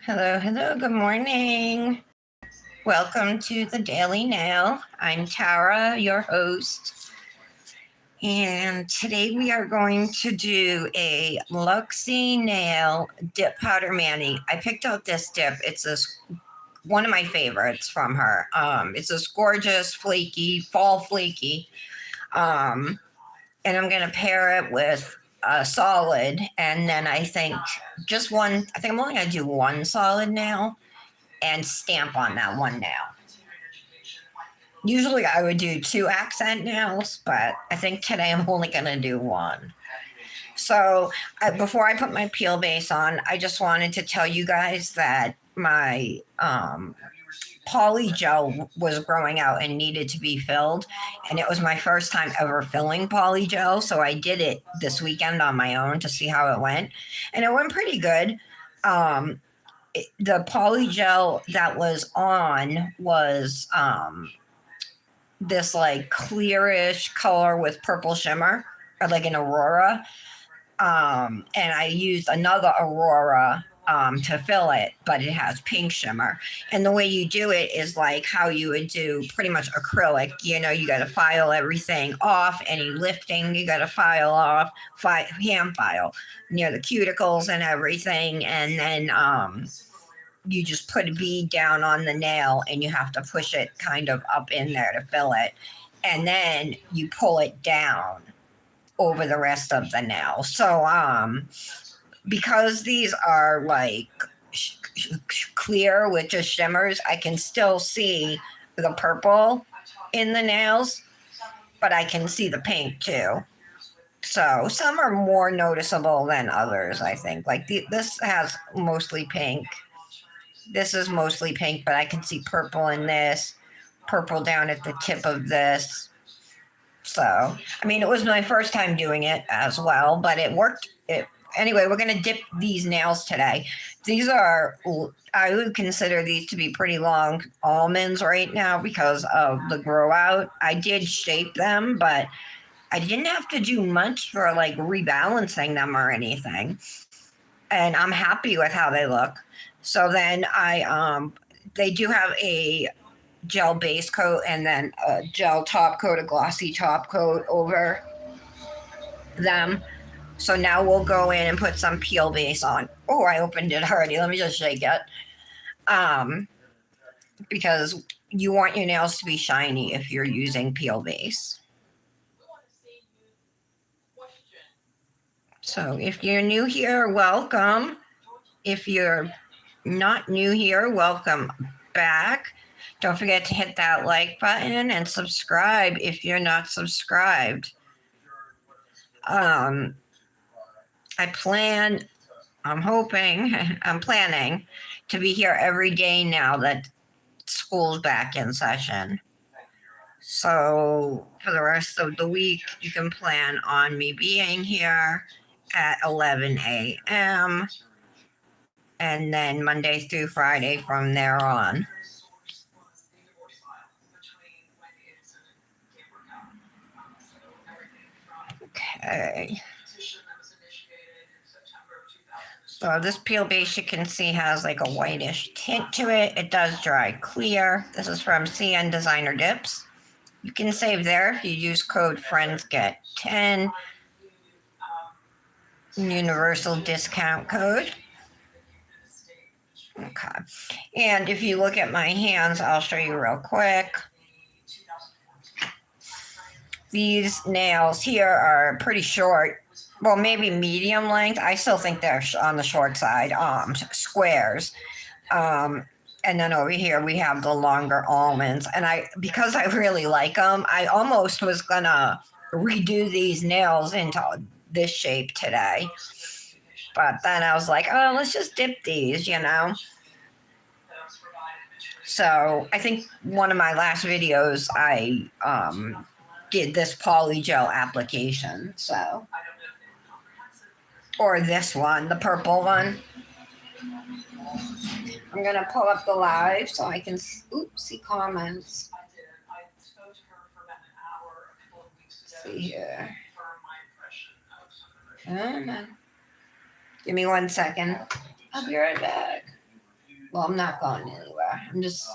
Hello, hello, good morning. Welcome to the Daily Nail. I'm Tara, your host, and today we are going to do a Luxie Nail dip powder mani. I picked out this dip. One of my favorites from her. It's this gorgeous, flaky, fall flaky. Um, and I'm gonna pair it with a solid, and then I think just one. I think I'm only gonna do one solid nail and stamp on that one nail. Usually I would do two accent nails, but I think today I'm only going to do one. So before I put my peel base on, I just wanted to tell you guys that my poly gel was growing out and needed to be filled. And it was my first time ever filling poly gel. So I did it this weekend on my own to see how it went. And it went pretty good. The poly gel that was on was this like clearish color with purple shimmer, or like an aurora. And I used another aurora to fill it, but it has pink shimmer. And the way you do it is like how you would do pretty much acrylic. You know, you got to file everything off. Any lifting, you got to file off, hand file near the cuticles and everything. And then you just put a bead down on the nail and you have to push it kind of up in there to fill it. And then you pull it down over the rest of the nail. So, because these are like clear with just shimmers, I can still see the purple in the nails, but I can see the pink too. So some are more noticeable than others, I think. Like this has mostly pink. This is mostly pink, but I can see purple in this, purple down at the tip of this. So, I mean, it was my first time doing it as well, but it worked. Anyway, we're going to dip these nails today. These are, I would consider these to be pretty long almonds right now because of the grow out. I did shape them, but I didn't have to do much for like rebalancing them or anything. And I'm happy with how they look. So then they do have a gel base coat and then a gel top coat, a glossy top coat over them. So now we'll go in and put some peel base on. Oh, I opened it already. Let me just shake it. Because you want your nails to be shiny if you're using peel base. So if you're new here, welcome. If you're not new here, welcome back. Don't forget to hit that like button and subscribe if you're not subscribed. I'm planning to be here every day now that school's back in session. So for the rest of the week, you can plan on me being here at 11 a.m. and then Monday through Friday from there on. Okay. So this peel base you can see has like a whitish tint to it. It does dry clear. This is from CN Designer Dips. You can save there if you use code FRIENDSGET10. Universal discount code. Okay. And if you look at my hands, I'll show you real quick. These nails here are pretty short. Well, maybe medium length. I still think they're on the short side, squares. And then over here we have the longer almonds. And because I really like them, I almost was gonna redo these nails into this shape today. But then I was like, oh, let's just dip these, you know. So I think one of my last videos I did this poly gel application. So, or this one, the purple one. I'm gonna pull up the live so I can see comments. See here. Give me 1 second. I'll be right back. Well, I'm not going anywhere. I'm just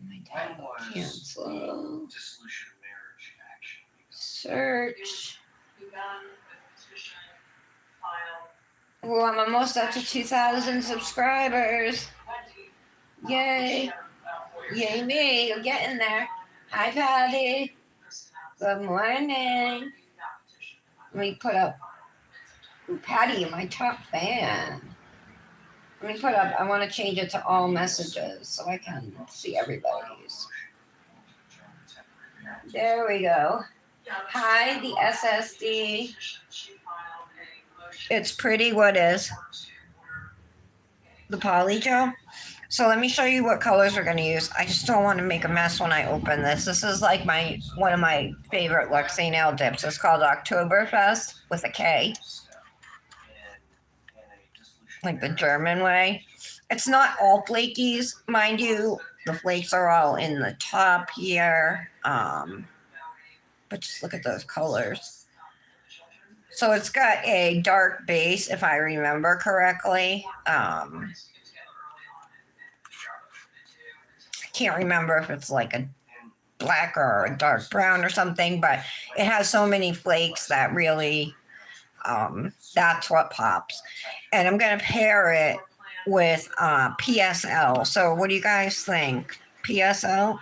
my tab. Cancel. Search. Well, I'm almost up to 2,000 subscribers. Yay. Yay me. I'm getting there. Hi, Patty. Good morning. Let me put up. Ooh, Patty, you're my top fan. Let me put up. I want to change it to all messages so I can see everybody's. There we go. Hi, the SSD. It's pretty. What is? The poly gel. So let me show you what colors we're going to use. I just don't want to make a mess when I open this. This is like one of my favorite Luxie Nail dips. It's called Oktoberfest with a K. Like the German way. It's not all flakies, mind you. The flakes are all in the top here. But just look at those colors. So it's got a dark base, if I remember correctly. I can't remember if it's like a black or a dark brown or something, but it has so many flakes that really, that's what pops. And I'm going to pair it with PSL. So what do you guys think? PSL?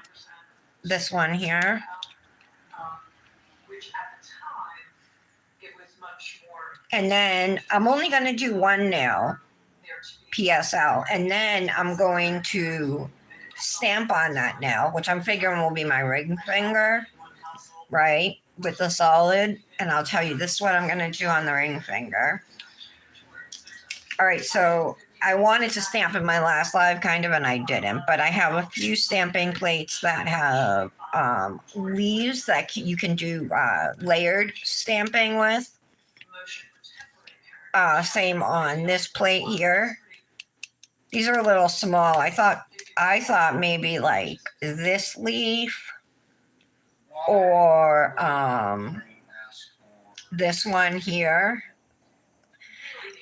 This one here. And then I'm only going to do one nail, PSL, and then I'm going to stamp on that nail, which I'm figuring will be my ring finger, right, with the solid. And I'll tell you, this is what I'm going to do on the ring finger. All right, so I wanted to stamp in my last live, kind of, and I didn't, but I have a few stamping plates that have leaves that you can do layered stamping with. Same on this plate here. These are a little small. I thought maybe like this leaf or this one here.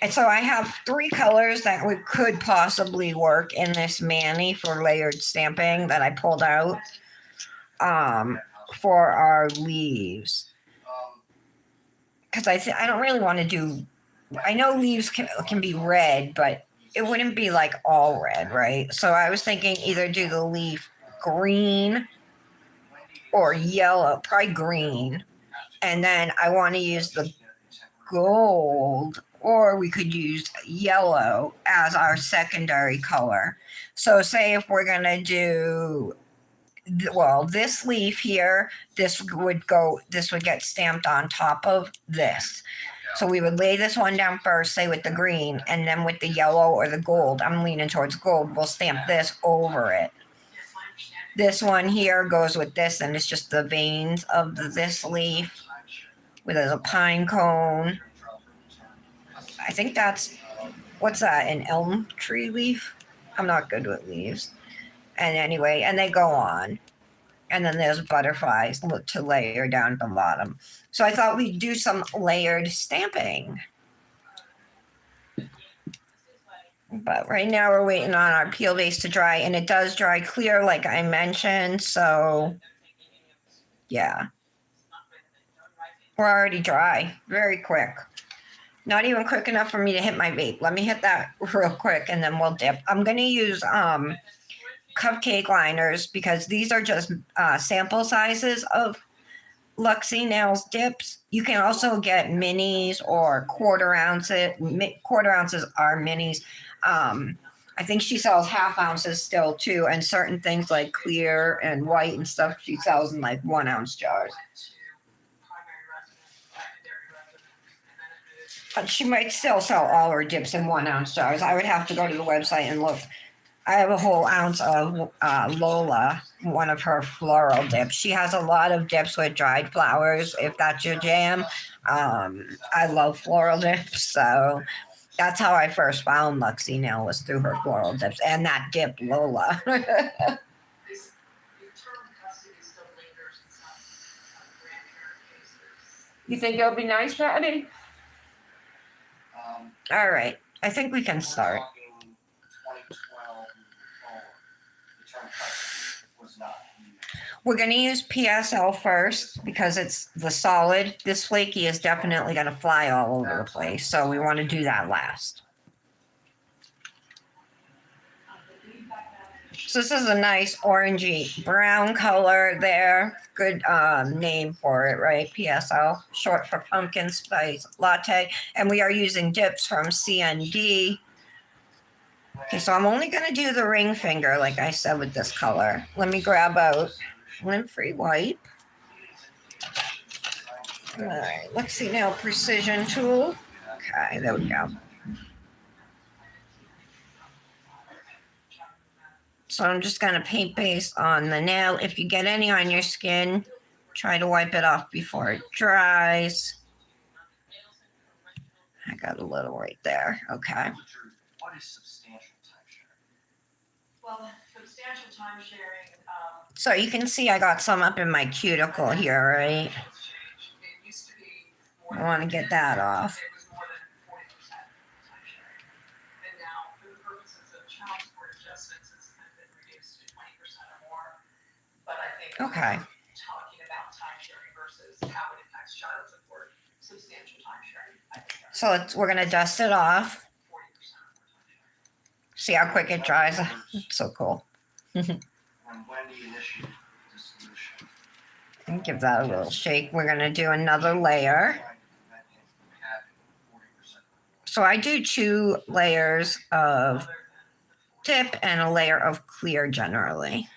And so I have 3 colors that could possibly work in this mani for layered stamping that I pulled out for our leaves. Because I don't really want to do. I know leaves can be red, but it wouldn't be like all red, right? So I was thinking either do the leaf green or yellow, probably green. And then I want to use the gold, or we could use yellow as our secondary color. So say if we're going to do, well, this leaf here, this would get stamped on top of this. So we would lay this one down first, say with the green, and then with the yellow or the gold, I'm leaning towards gold, we'll stamp this over it. This one here goes with this, and it's just the veins of this leaf with a pine cone. I think that's, what's that, an elm tree leaf? I'm not good with leaves. And anyway, and they go on. And then there's butterflies to layer down at the bottom. So I thought we'd do some layered stamping. But right now we're waiting on our peel base to dry, and it does dry clear like I mentioned. So yeah, we're already dry, very quick. Not even quick enough for me to hit my vape. Let me hit that real quick and then we'll dip. I'm going to use cupcake liners because these are just sample sizes of Luxie Nails dips. You can also get minis or quarter ounces. Quarter ounces are minis. I think she sells half ounces still too, and certain things like clear and white and stuff she sells in like 1 ounce jars. But she might still sell all her dips in 1 ounce jars. I would have to go to the website and look. I have a whole ounce of Lola, one of her floral dips. She has a lot of dips with dried flowers, if that's your jam. I love floral dips, so that's how I first found Luxie Nail, was through her floral dips and that dip, Lola. You think it'll be nice, Patty? All right, I think we can start. We're going to use PSL first because it's the solid. This flaky is definitely going to fly all over the place, so we want to do that last. So this is a nice orangey brown color there. Good name for it, right? PSL, short for pumpkin spice latte. And we are using dips from CND. Okay, so I'm only going to do the ring finger, like I said, with this color. Let me grab out lint-free wipe. All right, Luxie Nail Precision Tool. Okay, there we go. So I'm just going to paint base on the nail. If you get any on your skin, try to wipe it off before it dries. I got a little right there. Okay. What is substantial time sharing? Well, substantial time sharing. So you can see I got some up in my cuticle here, right? I want to get that off. Okay. Talking about time sharing versus how it impacts child support, substantial time sharing. So we're going to dust it off. See how quick it dries. So cool. And give that a little shake. We're going to do another layer. So I do 2 layers of dip and a layer of clear generally.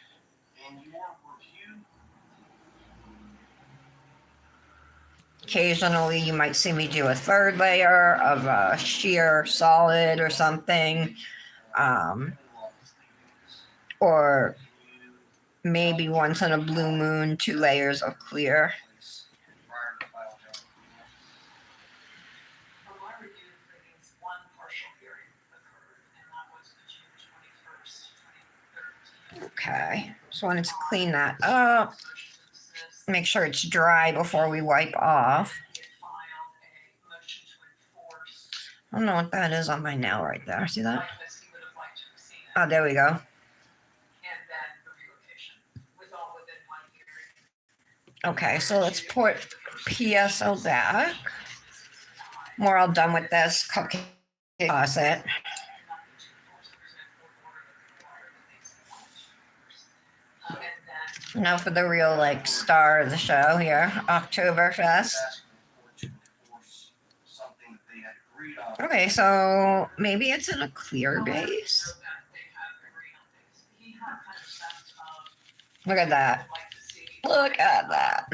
Occasionally, you might see me do a 3rd layer of a sheer solid or something. Or maybe once in a blue moon, 2 layers of clear. Okay, so I wanted to clean that up. Make sure it's dry before we wipe off. I don't know what that is on my nail right there. See that? Oh, there we go. Okay, so let's put PSO back. We're all done with this cupcake faucet. Now for the real star of the show here, Oktoberfest. Okay, so maybe it's in a clear base. Look at that. Look at that.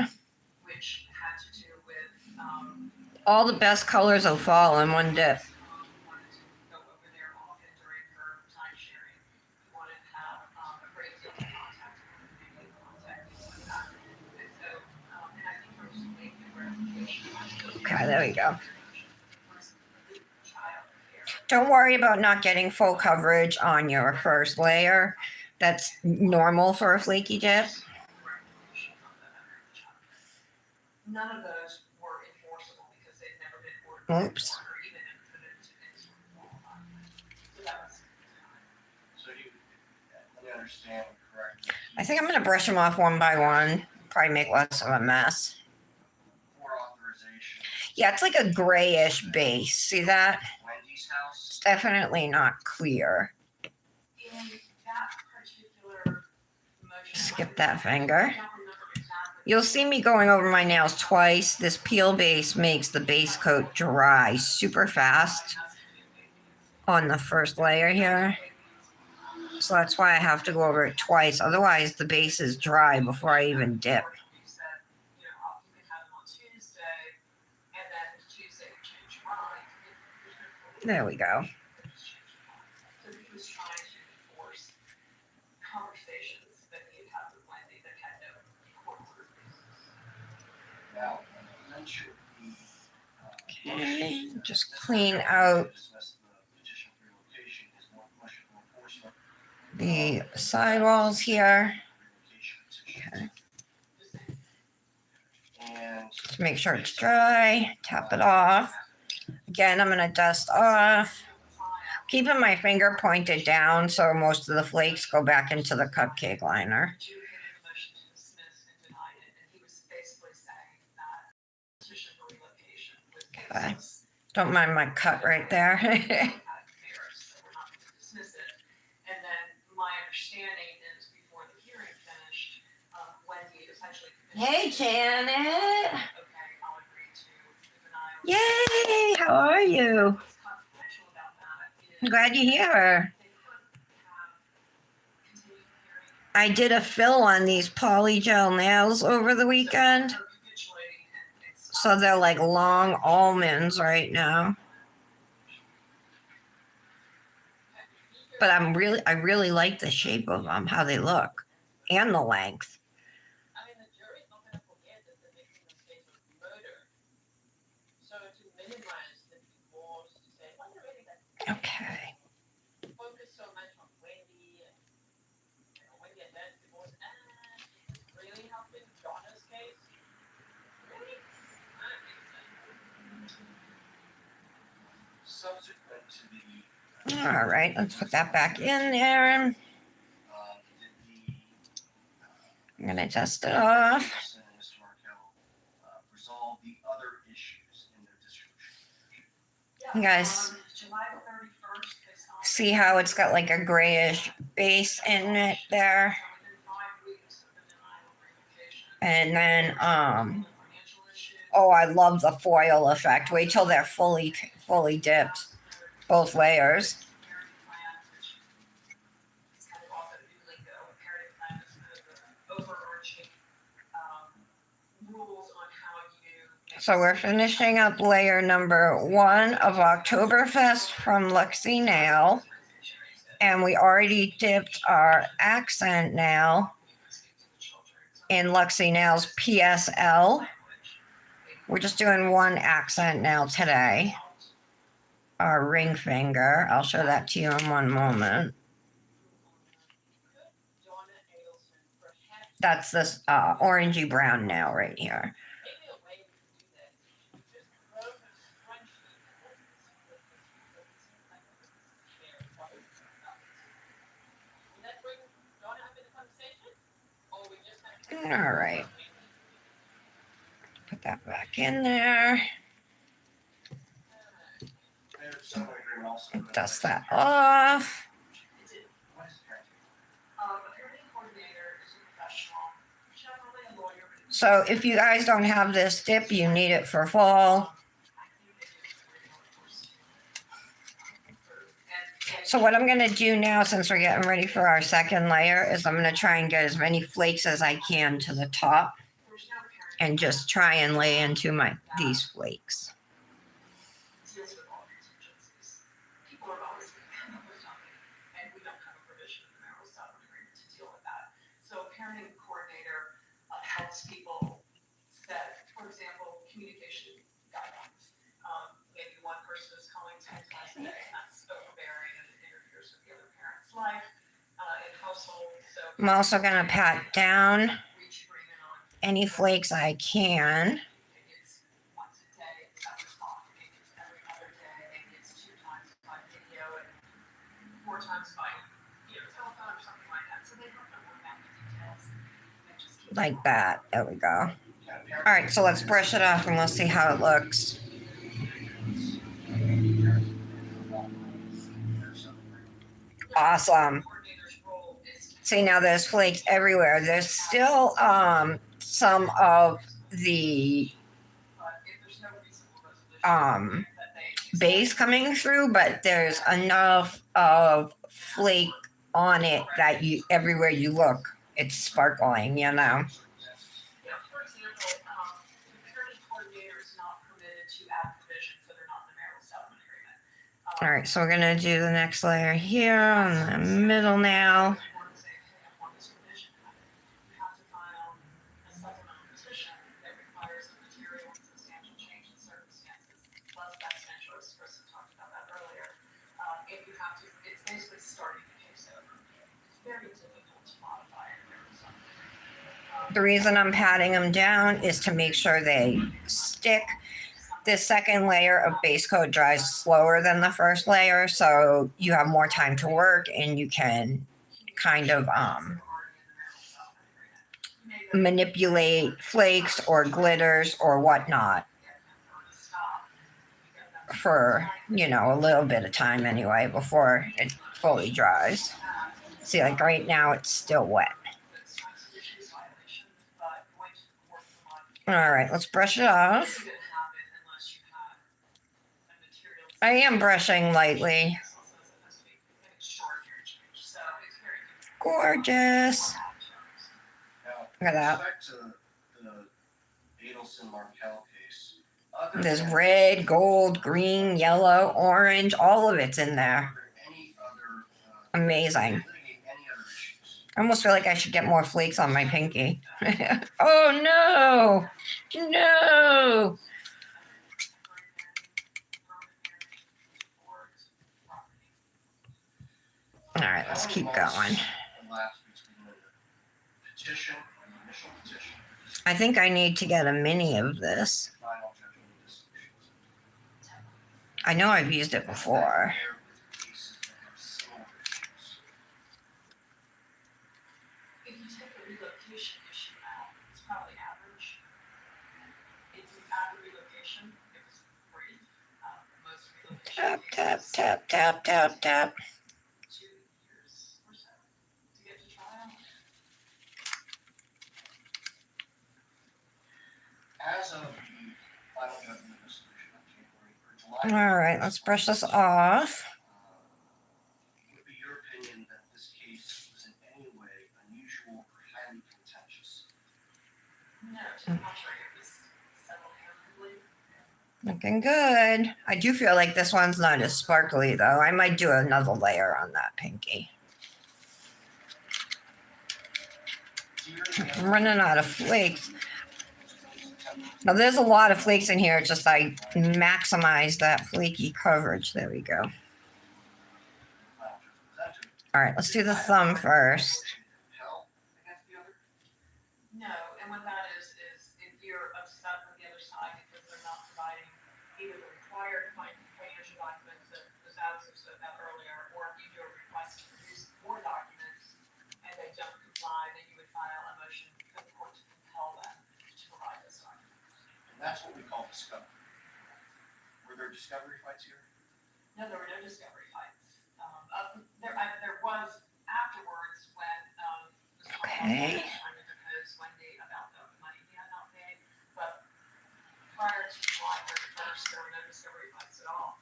All the best colors of fall in one dip. Okay, there we go. Don't worry about not getting full coverage on your first layer. That's normal for a flaky dip. None of those were enforceable because they've never been ordered. Oops. So let me understand correctly. I think I'm going to brush them off one by one. Probably make less of a mess. Yeah, it's like a grayish base. See that? It's definitely not clear. Skip that finger. You'll see me going over my nails twice. This peel base makes the base coat dry super fast on the first layer here. So that's why I have to go over it twice. Otherwise, the base is dry before I even dip. There we go. Okay, just clean out the sidewalls here. Okay. Just make sure it's dry. Tap it off. Again, I'm going to dust off. keeping my finger pointed down so most of the flakes go back into the cupcake liner. Do you hear the motion to dismiss and deny it? And he was basically saying that petition for relocation was Okay. baseless. Don't mind my cut right there. Had merits, so we're not going to dismiss it. And then my understanding is before the hearing finished, Wendy essentially Hey, committed. Janet. Okay, I'll agree to the denial. Yay! How are you? What's confidential about that is I'm glad you're here. they could have continued hearing. I did a fill on these polygel nails over the weekend. They're capitulating and it's So they're like long almonds right now. But I really like the shape of them, how they look, and the length. I mean, the jury's not going to forget that the victim is case of murder. So to minimize the divorce, to say, well, you really got Okay. focus so much on Wendy and Wendy and Dan's divorce, and is this really helping Donna's case? Really? I don't think so. Subsequent to the All right, let's put that back in there. did the I'm gonna dust it off. Anderson and Mr. Markel resolve the other issues in their distribution? You guys July 31st, they signed. see how it's got like a grayish base in it there? Within 5 weeks of the denial of relocation. And then, Financial issues. oh, I love the foil effect. Wait till they're fully dipped, both layers. Parenting plan, which is kind of also new lingo. A parenting plan is the overarching rules on how you. So we're finishing up layer number 1 of Oktoberfest from Luxie Nail. And we already dipped our accent nail in Luxie Nail's PSL. We're just doing one accent nail today. Our ring finger. I'll show that to you in one moment. Donna Adelson perhaps That's this orangey brown nail right here. maybe a way we can do that is you just throw a scrunchie with this seems like a fair fight. Will that bring Donna up in the conversation? Or we just have to All right. Put that back in there. Their settlement agreement also. Dust that off. What is parenting? A parenting coordinator is a professional, generally a lawyer. But So if you guys don't have this dip, you need it for fall. So what I'm gonna do now, since we're getting ready for our second layer, is I'm gonna try and get as many flakes as I can to the top and just try and lay into these flakes. Deals with all contingencies. People are always going to come up with something, and we don't have a provision in the marital settlement agreement to deal with that. So a parenting coordinator helps people set, for example, communication guidelines. Maybe one person is calling 10 times a day, and that's overbearing and it interferes with the other parent's life in household. So I'm also gonna pat down reach agreement on any flakes I can. maybe it's once a day, it's 7 o'clock, maybe it's every other day, maybe it's 2 times by video and 4 times by, telephone or something like that. So they help them work out the details and just keep. Like that. There we go. All right, so let's brush it off and we'll see how it looks. Awesome. Coordinator's role is to See, now there's flakes everywhere. There's still some of the but if there's no reasonable resolution that they base coming through, but there's enough of flake on it that you everywhere you look, it's sparkling, For example, the parenting coordinator is not permitted to add provisions that are not in the marital settlement agreement. All right, so we're gonna do the next layer here on the middle now. Want to say, hey, I want this provision added. You have to file a supplemental petition that requires a material and substantial change in circumstances, plus best interest. Kristen talked about that earlier. And you have to, it's basically starting the case over. It's very difficult to modify it. The reason I'm patting them down is to make sure they stick. this second layer of base coat dries slower than the first layer, so you have more time to work and you can kind of manipulate flakes or glitters or whatnot for, a little bit of time anyway before it fully dries. See, like right now it's still wet. All right, let's brush it off. I am brushing lightly. Gorgeous. Now, Look at that. with respect to the Adelson Markel case, There's red, gold, green, yellow, orange, all of it's in there. any other Amazing. mitigate any other issues? I almost feel like I should get more flakes on my pinky. Oh no! No! All right, let's keep going. Elapsed between the petition and the initial petition I think I need to get a mini of this. and final judgment of dissolutions. I know I've used it before. There were cases that have similar issues. If you take the relocation issue out, it's probably average. If you add the relocation, it was brief. Most Tap, relocation tap, cases, tap, tap, tap, tap. 2 years or so to get to trial. As of the final judgment of dissolution on January or July. All right, let's brush this off. Would be your opinion that this case was in any way unusual or highly contentious? No, to the contrary, it was settled amicably. Looking good. I do feel like this one's not as sparkly though. I might do another layer on that pinky. I'm running out of flakes. Now there's a lot of flakes in here. It's just I maximize that flaky coverage. There we go. All right, let's do the thumb first. Hell against the other? No, and what that is if you're upset with the other side because they're not providing either the required financial documents that Ms. Adams said that earlier, or if you do a request to produce more documents and they don't comply, then you would file a motion for the court to compel them to provide those documents. And that's what we call discovery. Were there discovery fights here? No, there were no discovery fights. There was afterwards when Mr. Okay. was trying to depose Wendy about the money he had not paid, but prior to July 31st, there were no discovery fights at all.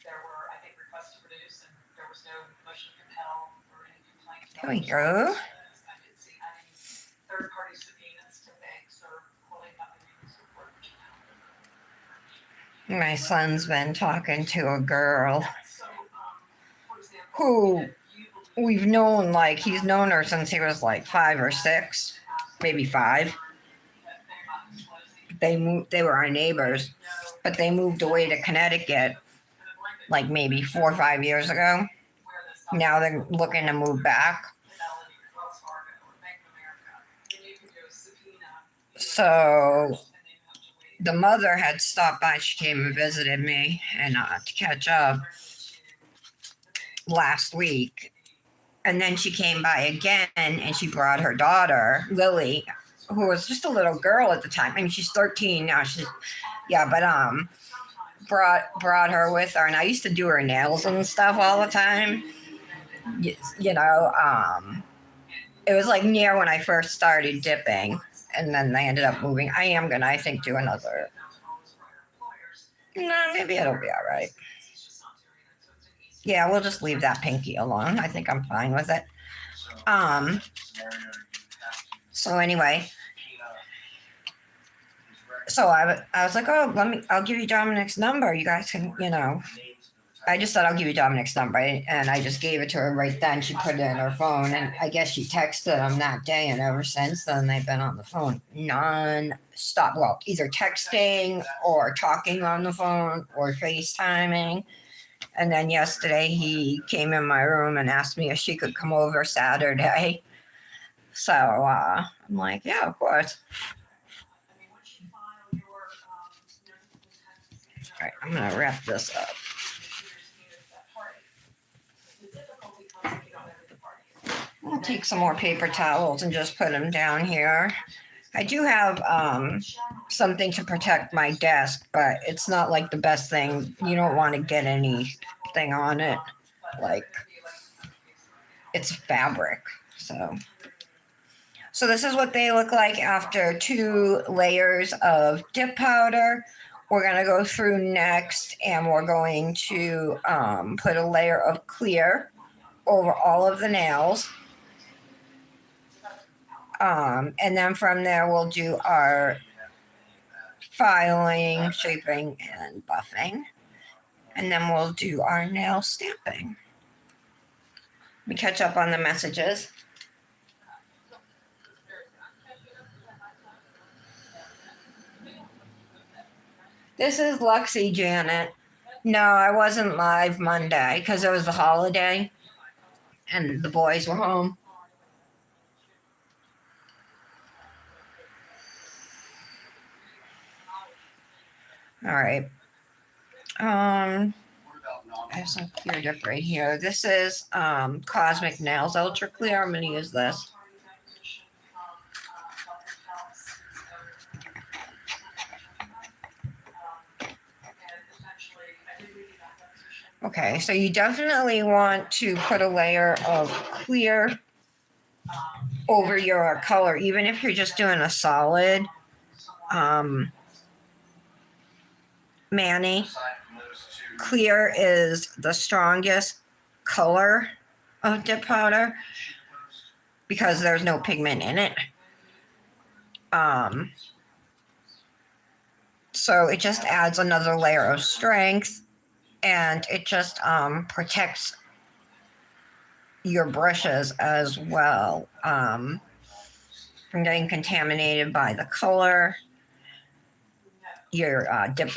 There were, I think, requests to produce, and there was no motion to compel or any complaints. There we go. I didn't see any third-party subpoenas to banks or holding up any support. My son's been talking to a girl So, for example, who if you believe we've known, like he's known her since he was like 5 or 6, maybe 5. that they're not disclosing, They were our neighbors, no, but they moved away to Connecticut like maybe 4 or 5 years ago. where this Now they're looking to move back. Fidelity, Wells Fargo, or Bank of America, then you can do a subpoena. So And then you have to wait. the mother had stopped by. She came and visited me and to catch up last week. And then she came by again and she brought her daughter, Lily, who was just a little girl at the time. I mean, she's 13 now. Brought her with her. And I used to do her nails and stuff all the time. It was like near when I first started dipping. And then they ended up moving. I am gonna, I think, do another. No, maybe it'll be all right. Yeah, we'll just leave that pinky alone. I think I'm fine with it. So, Um, scenario, you have to So anyway, subpoena his record, so I was like, oh, I'll give you Dominic's number. You guys can, names of the I just said I'll give you Dominic's number, and I just gave it to her right then. She put it in her phone, and I guess she texted him that day, and ever since then they've been on the phone non-stop. Well, either texting or talking on the phone or FaceTiming. And then yesterday he came in my room and asked me if she could come over Saturday. So I'm like, yeah, of course. I mean, once you file your notice of intent to right, I'm gonna wrap this up. The difficulty comes when you don't have any parties. I'll take some more paper towels and just put them down here. I do have something to protect my desk, but it's not like the best thing. You don't want to get anything on it. Like, it's fabric. So this is what they look like after 2 layers of dip powder. We're going to go through next and we're going to put a layer of clear over all of the nails. And then from there, we'll do our filing, shaping, and buffing. And then we'll do our nail stamping. Let me catch up on the messages. This is Luxie, Janet. No, I wasn't live Monday because it was the holiday and the boys were home. All right. I have some clear dip right here. This is Cosmic Nails Ultra Clear. I'm going to use this. Okay, so you definitely want to put a layer of clear over your color, even if you're just doing a solid mani. Clear is the strongest color of dip powder because there's no pigment in it. So it just adds another layer of strength and it just protects your brushes as well from getting contaminated by the color, your dip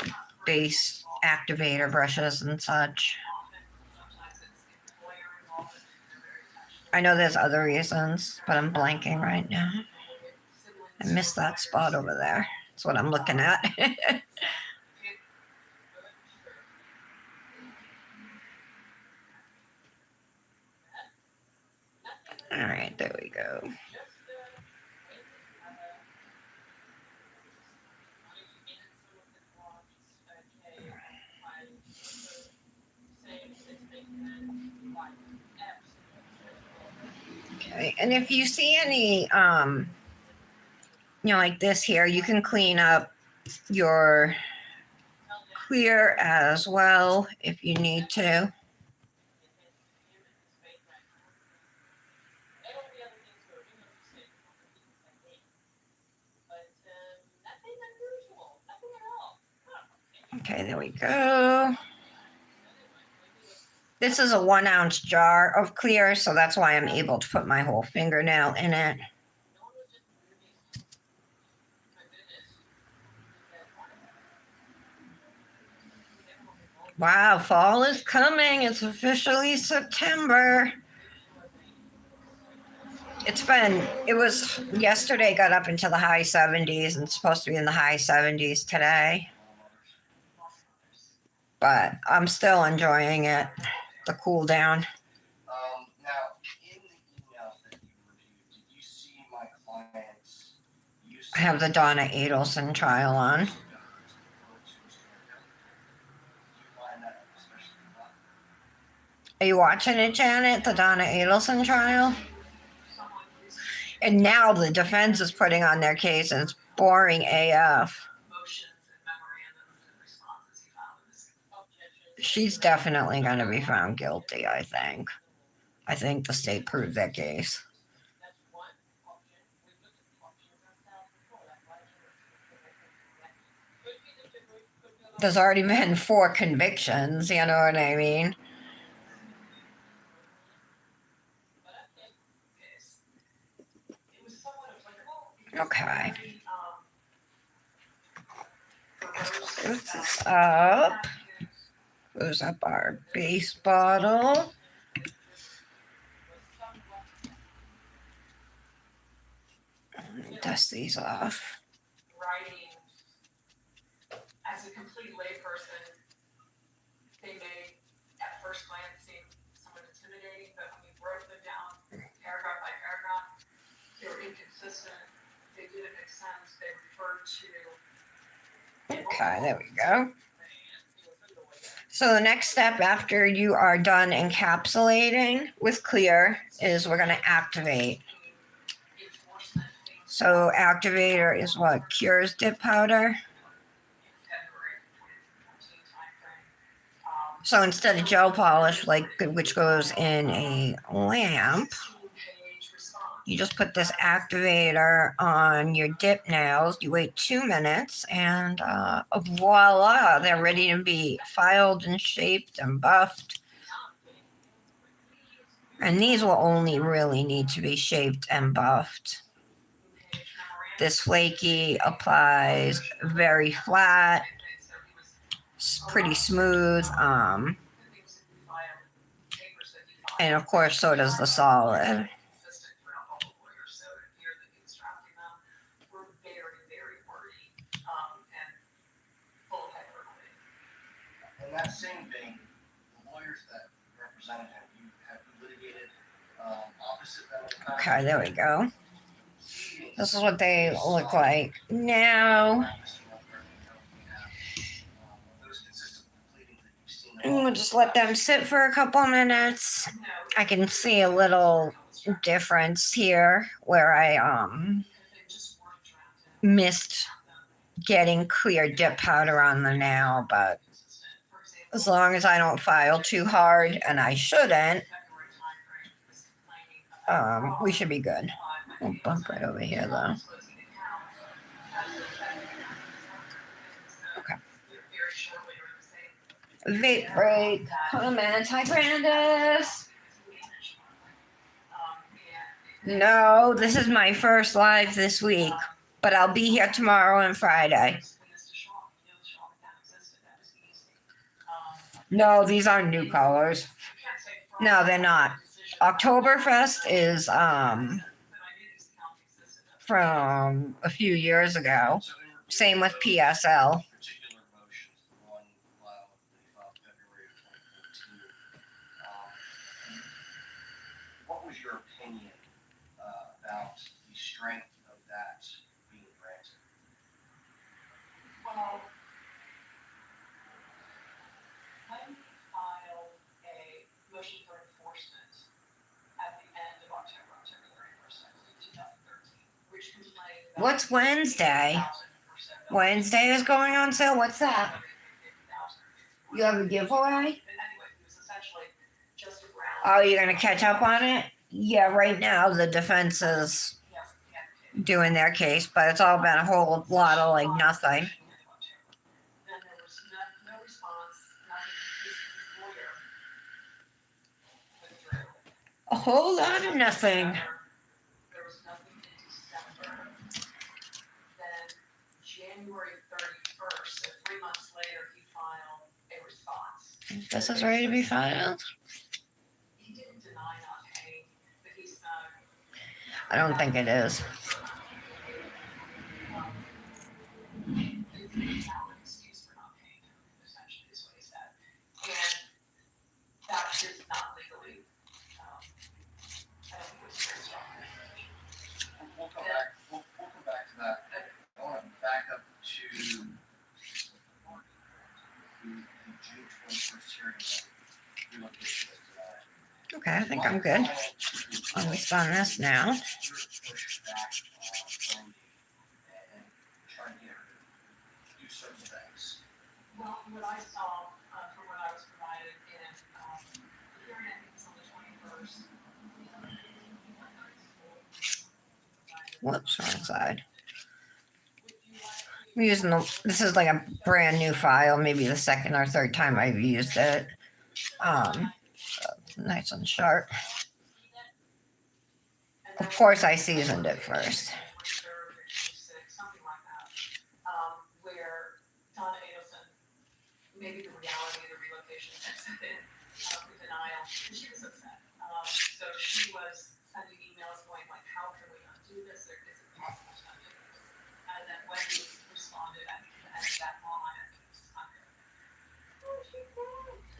base activator brushes and such. I know there's other reasons, but I'm blanking right now. I missed that spot over there. That's what I'm looking at. All right, there we go. Okay, and if you see any, like this here, you can clean up your clear as well if you need to. Okay, there we go. This is a 1 ounce jar of clear, so that's why I'm able to put my whole fingernail in it. Wow, fall is coming. It's officially September. It was yesterday, got up into the high 70s and it's supposed to be in the high 70s today. But I'm still enjoying it, the cool down. Now, in the emails that you reviewed, did you see my clients use? I have the Donna Adelson trial on. Are you watching it, Janet? The Donna Adelson trial? And now the defense is putting on their case and it's boring AF. She's definitely going to be found guilty, I think. I think the state proved their case. There's already been 4 convictions, you know what I mean? Okay. Close this up. Close up our base bottle. Dust these off. Writing as a complete layperson first glance seem somewhat intimidating, but when we broke them down paragraph by paragraph, they were inconsistent. They didn't make sense. They referred to. Okay, there we go. So the next step after you are done encapsulating with clear is we're going to activate. So activator is what? Cures dip powder. So instead of gel polish, like which goes in a lamp, you just put this activator on your dip nails. You wait 2 minutes, and voila, they're ready to be filed and shaped and buffed. And these will only really need to be shaped and buffed. This flaky applies very flat, pretty smooth, and of course so does the solid. In that same vein, the lawyers that represented him, you have litigated opposite them in the past? Okay, there we go. This is what they look like now. And we'll just let them sit for a couple minutes. I can see a little difference here where I missed getting clear dip powder on the nail, but as long as I don't file too hard, and I shouldn't, we should be good. We'll bump right over here though. Okay. Vape break. Comments. Hi, Brandis. No, this is my first live this week, but I'll be here tomorrow and Friday. No, these aren't new colors. No, they're not. Oktoberfest is from a few years ago. Same with PSL. Particular motions, the one filed, they filed February of 2014. What was your opinion about the strength of that being granted? Well, when we filed a motion for enforcement at the end of October 31st, 2013, which complained about. What's Wednesday? Wednesday is going on sale? What's that? You have a giveaway? Oh, you're going to catch up on it? Yeah, right now the defense is doing their case, but it's all been a whole lot of like nothing. Then there was no response, nothing. His lawyer withdrew. A whole lot of nothing. There was nothing in December. Then January 31st, so 3 months later, he filed a response. This is ready to be filed? He didn't deny not paying, but he's I don't think it is. excuse for not paying him, essentially is what he said. And that is not legally, I don't think it was very strong. We'll come back. We'll come back to that. I want to back up to the June 21st hearing on relocation was denied. Okay, I think I'm good. At least on this now. Push back on Wendy and trying to get her to do certain things. Well, what I saw, from what I was provided in, the hearing, I think was on the 21st. Whoops, wrong side. I'm using this is like a brand new file, maybe the second or third time I've used it. Nice and sharp. Of course, I seasoned it first. Something like that, where Donna Adelson, maybe the reality of the relocation sets in, the denial, and she was upset. So she was sending emails going like, how can we undo this? Or is it possible to undo this? And then Wendy responded at the end of that line,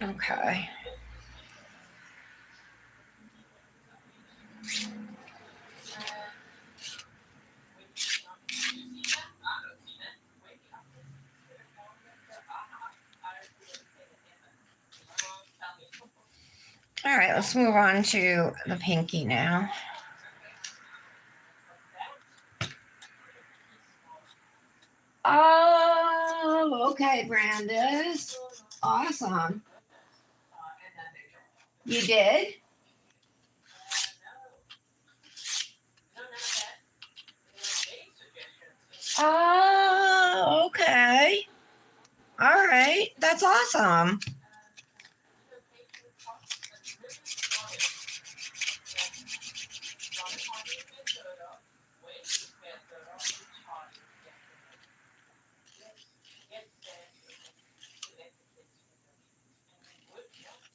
Okay. All right, let's move on to the pinky now. Oh, okay, Brandis. Awesome. And then they draw. You did? Oh, okay. All right. That's awesome.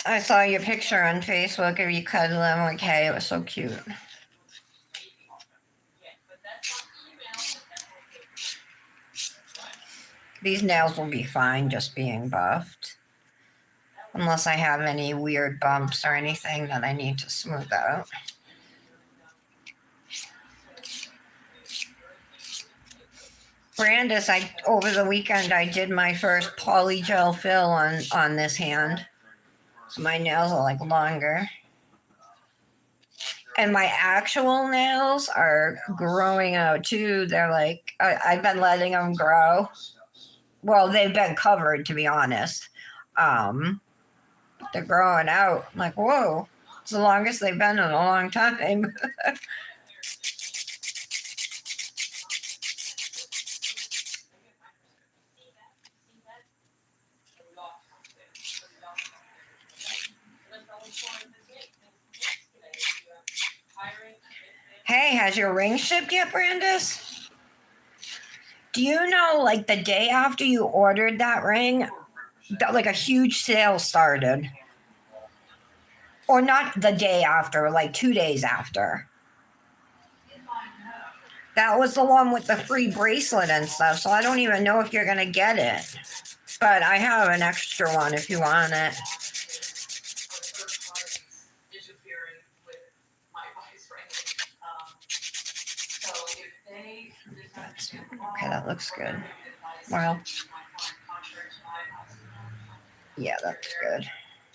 I saw your picture on Facebook of you cuddling with Kay. It was so cute. These nails will be fine just being buffed. Unless I have any weird bumps or anything that I need to smooth out. Brandis, over the weekend I did my first polygel fill on this hand. So my nails are like longer. And my actual nails are growing out too. They're like, I've been letting them grow. Well, they've been covered, to be honest. They're growing out. I'm like, whoa, it's the longest they've been in a long time. Hey, has your ring shipped yet, Brandis? Do you know, like the day after you ordered that ring, like a huge sale started? Or not the day after, like 2 days after. That was the one with the free bracelet and stuff, so I don't even know if you're going to get it. But I have an extra one if you want it. Interfering with my advice, right? So if they misunderstand the law, Okay, that looks or good. give advice Well, to my client contrary to my advice, yeah, that's good.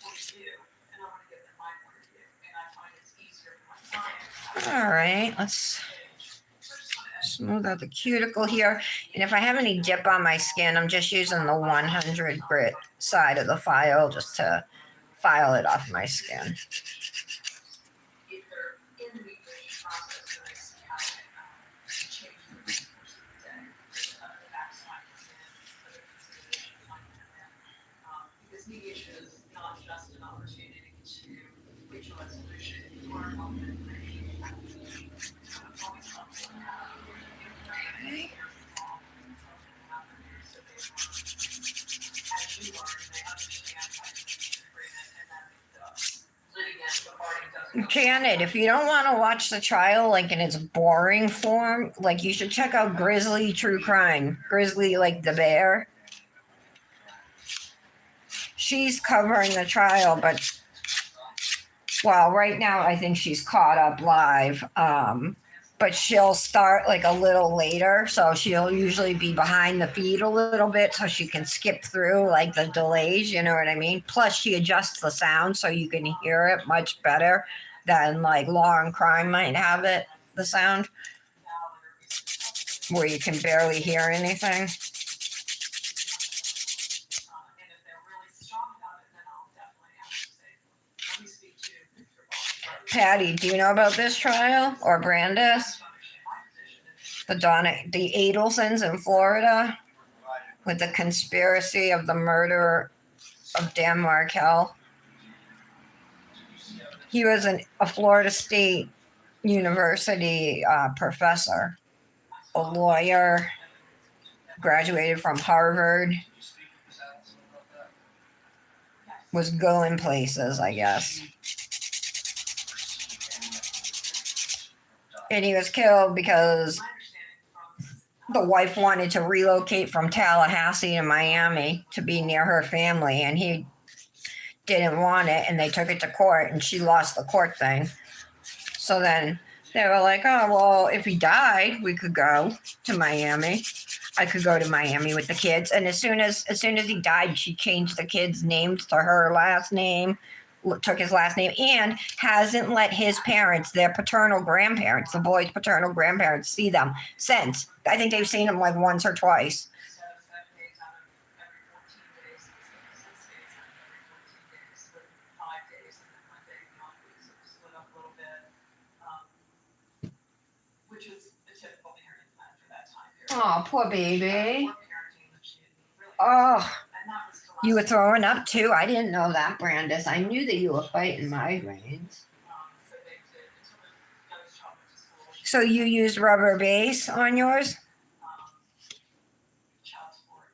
what to do, and I want to give them my point of view, and I find it's easier for my client. All right, let's smooth out the cuticle here. And if I have any dip on my skin, I'm just using the 100 grit side of the file just to file it off my skin. If they're in the recreation process, then I see how it changes the course of the day. The backside comes in, other considerations might come in. Because mediation is not just an opportunity to reach a resolution, you are helping them Okay. Janet, if you don't want to watch the trial like in its boring form, like you should check out Grizzly True Crime. Grizzly, like the bear. She's covering the trial, but well, right now I think she's caught up live. But she'll start like a little later, so she'll usually be behind the feed a little bit so she can skip through like the delays, you know what I mean? Plus she adjusts the sound so you can hear it much better than like Law and Crime might have it, the sound, where you can barely hear anything. And if they're really strong about it, then I'll definitely have to say, let me speak to your boss. Patty, do you know about this trial or Brandis? The Adelsons in Florida with the conspiracy of the murder of Dan Markel. He was a Florida State University professor, a lawyer, graduated from Harvard, was going places, I guess. And he was killed because the wife wanted to relocate from Tallahassee to Miami to be near her family, and he didn't want it, and they took it to court, and she lost the court thing. So then they were like, oh, well, if he died, we could go to Miami. I could go to Miami with the kids. And as soon as he died, she changed the kids' names to her last name, took his last name, and hasn't let his parents, their paternal grandparents, the boy's paternal grandparents, see them since. I think they've seen him like once or twice. Instead of 7 days out of every 14 days, it's 6 days out of every 14 days, with 5 days and then one day in the off week, so we split up a little bit, which is a typical parenting plan for that time period. Oh, poor She had baby. more parenting than she had really Oh, and that was the you were last throwing up too? I didn't know that, Brandis. I knew that you were fighting migraines. so they did until the youngest child went to school. So you used rubber base on yours um, child support,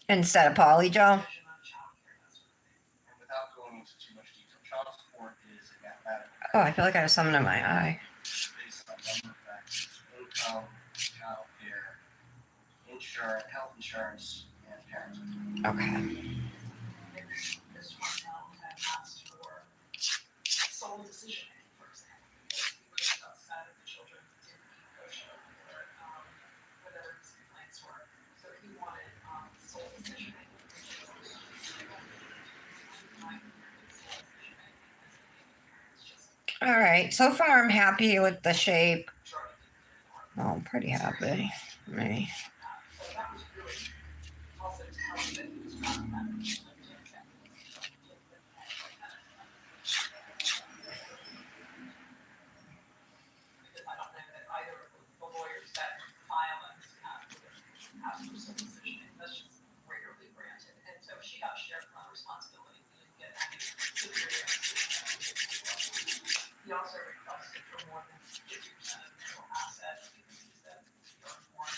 instead of polygel? provision of childcare, that sort of thing. And without going into too much detail, child support is a mathematical Oh, I feel like I have something in my eye. based on a number of factors: income, childcare, insurance, health insurance, and parenting. Okay. This one now had asked for sole decision making, for example. He was upset if the children didn't eat kosher or whatever his complaints were. So he wanted sole decision making. All right. So far, I'm happy with the shape. Oh, I'm pretty happy. Me. So that was really also telling that he was not that. Because I don't know that either of the lawyers that file on his behalf would have asked for sole decision. That's just rarely granted. And so she got shared run responsibility. We didn't get any superior. He also requested for more than 50% of the total assets because he said your form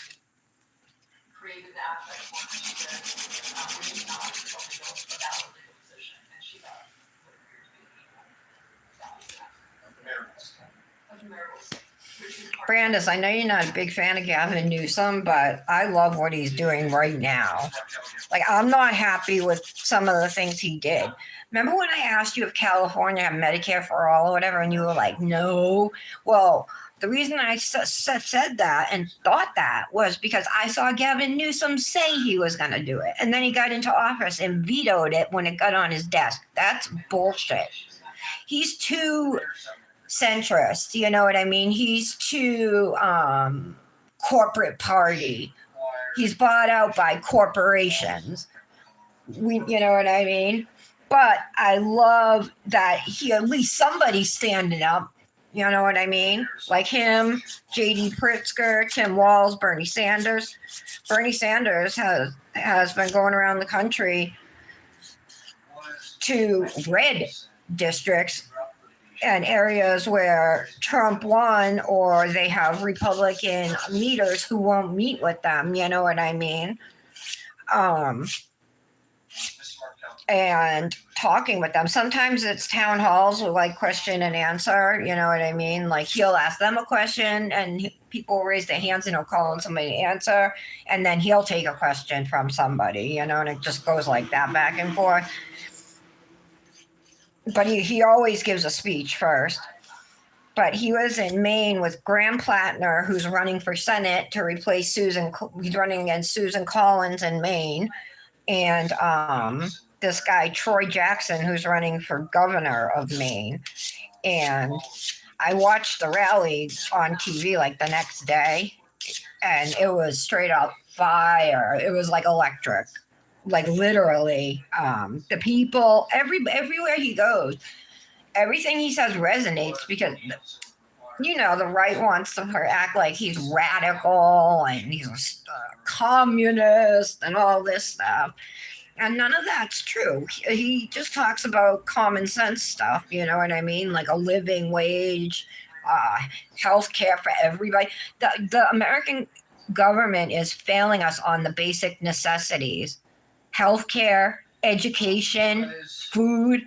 created the asset form she did, which is not a legal, a valid legal position, and she got what appeared to be an equal value Of the marital estate. of the marital estate, which is part. Brandis, I know you're not a big fan of Gavin Newsom, but I love what he's doing right now. Like, I'm not happy with some of the things he did. Remember when I asked you if California had Medicare for all or whatever, and you were like, no? Well, the reason I said that and thought that was because I saw Gavin Newsom say he was going to do it. And then he got into office and vetoed it when it got on his desk. That's bullshit. He's too centrist, you know what I mean? He's too corporate party. He's bought out by corporations. You know what I mean? But I love that he at least somebody's standing up. You know what I mean? Like him, J.D. Pritzker, Tim Walz, Bernie Sanders. Bernie Sanders has been going around the country to red districts and areas where Trump won, or they have Republican leaders who won't meet with them. You know what I mean? And talking with them. Sometimes it's town halls with like question and answer. You know what I mean? Like he'll ask them a question and people will raise their hands and he'll call on somebody to answer. And then he'll take a question from somebody, you know, and it just goes like that back and forth. But he always gives a speech first. But he was in Maine with Graham Plattner, who's running for Senate to replace Susan. He's running against Susan Collins in Maine. And this guy, Troy Jackson, who's running for governor of Maine. And I watched the rally on TV like the next day, and it was straight up fire. It was like electric, like literally. The people, everywhere he goes, everything he says resonates because, you know, the right wants to act like he's radical and he's a communist and all this stuff. And none of that's true. He just talks about common sense stuff, you know what I mean? Like a living wage, health care for everybody. The American government is failing us on the basic necessities. Health care, education, food,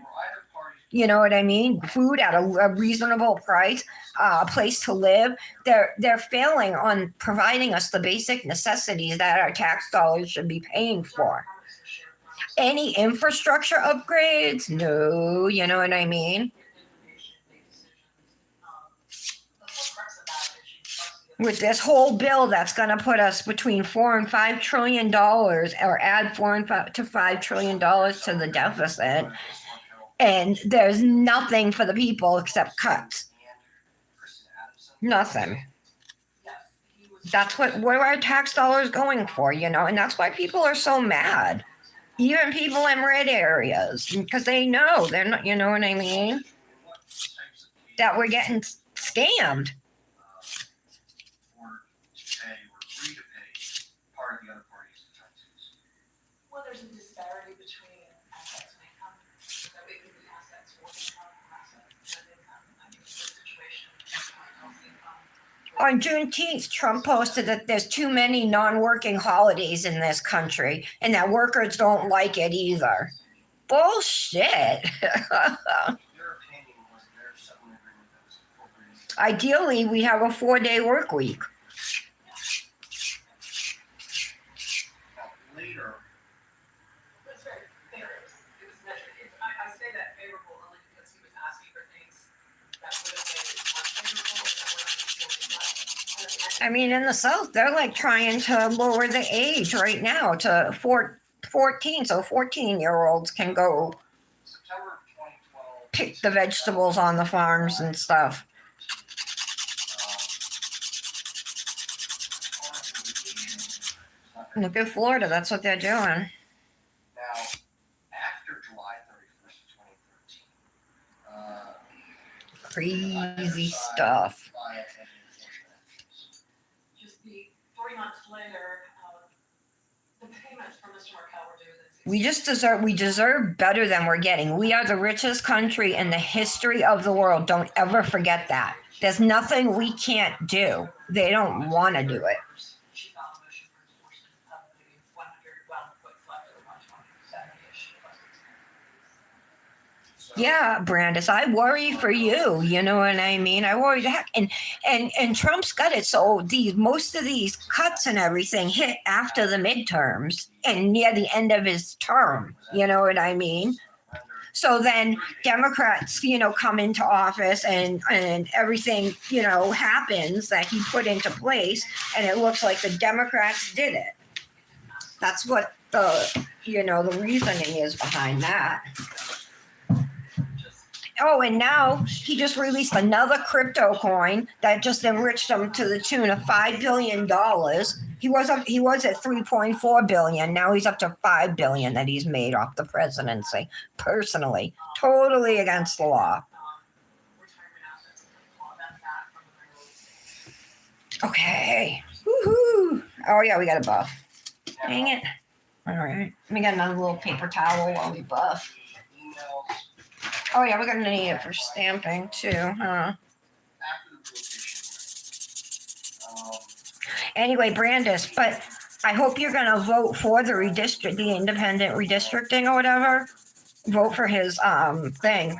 you know what I mean? Food at a reasonable price, a place to live. They're failing on providing us the basic necessities that our tax dollars should be paying for. Any infrastructure upgrades? No, you know what I mean? With this whole bill that's going to put us between $4 and $5 trillion, or add $4 to $5 trillion to the deficit, And there's nothing for the people except cuts. And Kristen Adamson. Nothing. Yes, he was. That's what are our tax dollars going for, and that's why people are so mad. Even people in red areas, because they know they're not, you know what I mean? In what types of cases, That we're getting scammed. or to pay or agree to pay part of the other party's expenses. Well, there's a disparity between assets and income, so it could be assets or income, or assets and income. I mean, it's a situation, income. On Juneteenth, Trump posted that there's too many non-working holidays in this country and that workers don't like it either. Bullshit. Their opinion was their settlement agreement that was incorporated. Ideally, we have a 4-day work week. Now, later, That's very fair. It was measured. I say that favorable only because he was asking for things that would have made it unfavorable or that were unusual. I mean, in the South, they're like trying to lower the age right now to 14, so 14-year-olds can go September 2012. pick the vegetables on the farms and stuff. Look at Florida, that's what they're doing. Now, after July 31st, 2013, Crazy stuff. filed any enforcement actions. Just the 3 months later, the payments from Mr. Markel were due. We deserve better than we're getting. We are the richest country in the history of the world. Don't ever forget that. There's nothing we can't do. They don't want to do it. She filed a motion for enforcement of the 100, well, what's left of the 127-ish. Yeah, Brandis, I worry for you. You know what I mean? I worry the heck. And Trump's got it. So most of these cuts and everything hit after the midterms and near the end of his term. You know what I mean? So then Democrats, come into office and everything, happens that he put into place, and it looks like the Democrats did it. That's what the reasoning is behind that. Oh, and now he just released another crypto coin that just enriched him to the tune of $5 billion. He was at 3.4 billion. Now he's up to 5 billion that he's made off the presidency. Personally, totally against the law. Okay. Woohoo! Oh yeah, we got a buff. Dang it. All right. Let me get another little paper towel while we buff. Emails. Oh yeah, we're gonna need it for stamping too, huh? After the relocation, Anyway, Brandis, but I hope you're gonna vote for the independent redistricting or whatever. Vote for his thing.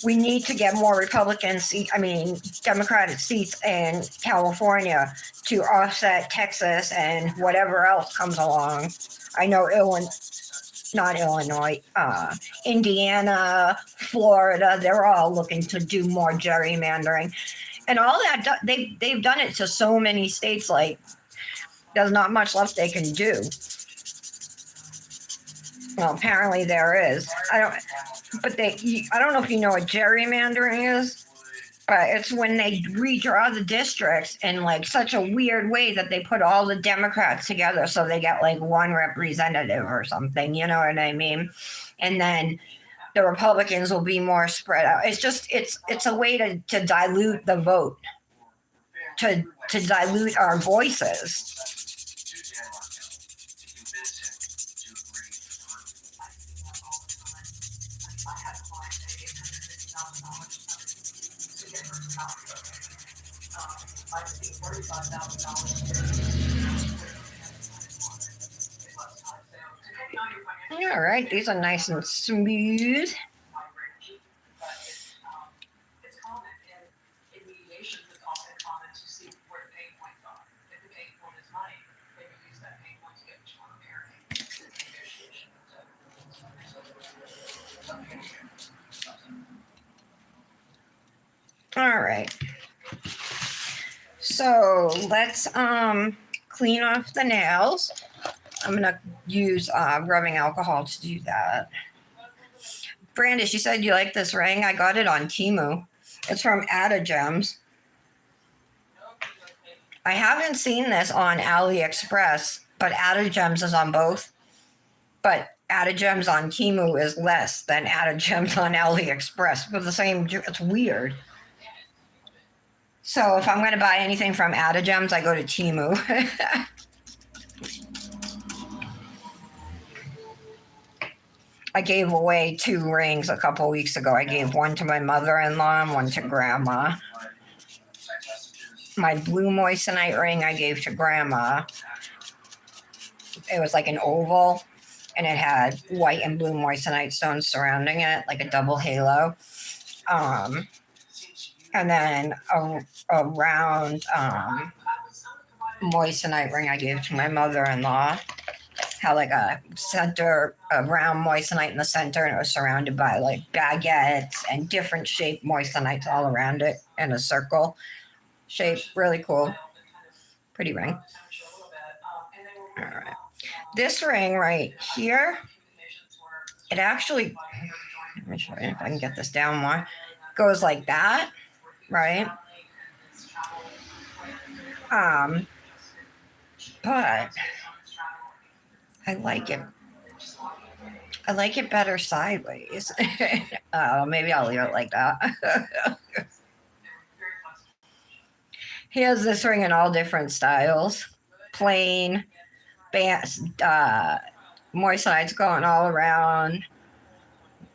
We need to get more Democratic seats in California to offset Texas and whatever else comes along. I know Indiana, Florida, they're all looking to do more gerrymandering. And all that, they've done it to so many states, like there's not much left they can do. Well, apparently there is. I don't know if you know what gerrymandering is, but it's when they redraw the districts in like such a weird way that they put all the Democrats together so they get like one representative or something, you know what I mean? And then the Republicans will be more spread out. It's a way to dilute the vote, to dilute our voices. All right, these are nice and smooth. It's common in mediations. It's often common to see where the pain points are. If the pain point is money, they can use that pain point to get what you want to marry. All right. So let's clean off the nails. I'm gonna use rubbing alcohol to do that. Brandis, you said you like this ring. I got it on Temu. It's from Gems. I haven't seen this on AliExpress, but Gems is on both. But Gems on Temu is less than Gems on AliExpress for the same. It's weird. So if I'm going to buy anything from Gems, I go to Temu. I gave away 2 rings a couple weeks ago. I gave one to my mother-in-law and one to grandma. My blue moissanite ring I gave to grandma. It was like an oval, and it had white and blue moissanite stones surrounding it, like a double halo. And then a round moissanite ring I gave to my mother-in-law. Had like a round moissanite in the center, and it was surrounded by like baguettes and different shaped moissanites all around it in a circle shape. Really cool. Pretty ring. All right. This ring right here, it actually, let me show you if I can get this down more, goes like that, right? But I like it. I like it better sideways. Maybe I'll leave it like that. He has this ring in all different styles. Plain, moissanites going all around,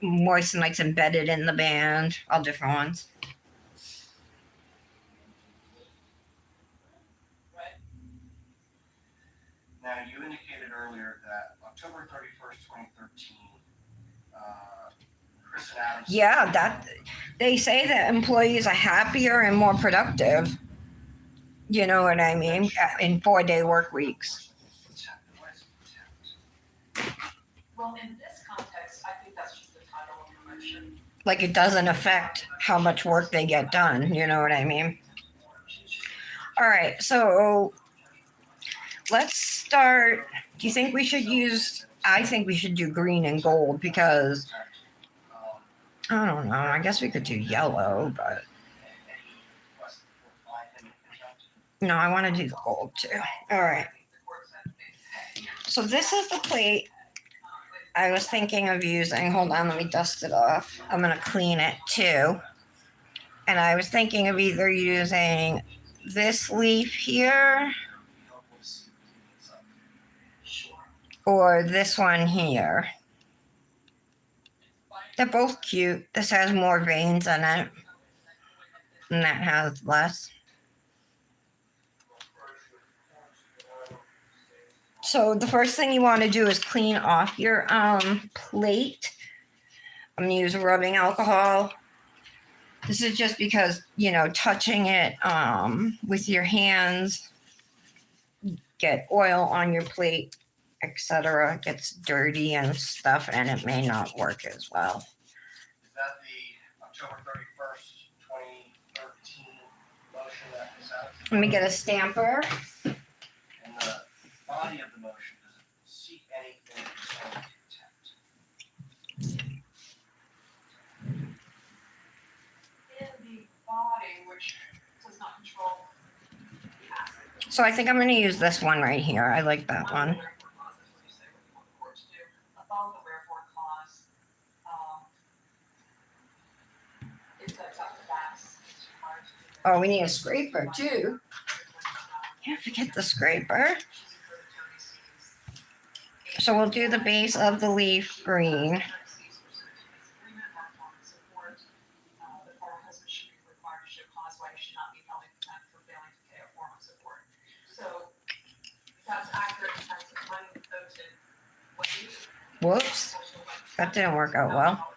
moissanites embedded in the band, all different ones. Now, you indicated earlier that October 31st, 2013, Chris and Adams. Yeah, that they say that employees are happier and more productive. You know what I mean? In 4-day work weeks. Well, in this context, I think that's just the title of the motion. Like it doesn't affect how much work they get done. You know what I mean? All right, so let's start. Do you think we should I think we should do green and gold because I don't know. I guess we could do yellow, but no, I want to do the gold too. All right. So this is the plate I was thinking of using. Hold on, let me dust it off. I'm going to clean it too. And I was thinking of either using this leaf here or this one here. They're both cute. This has more veins in it, and that has less. So the first thing you want to do is clean off your plate. I'm going to use rubbing alcohol. This is just because, touching it with your hands, get oil on your plate, etc. Gets dirty and stuff, and it may not work as well. Is that the October 31st, 2013 motion that was out? Let me get a stamper. And the body of the motion, does it seek anything concerning contempt? In the body, which does not control the acid. So I think I'm going to use this one right here. I like that one. Above the wherefore clause, it sets out the facts. Oh, we need a scraper too. Can't forget the scraper. So we'll do the base of the leaf green. Whoops, that didn't work out well.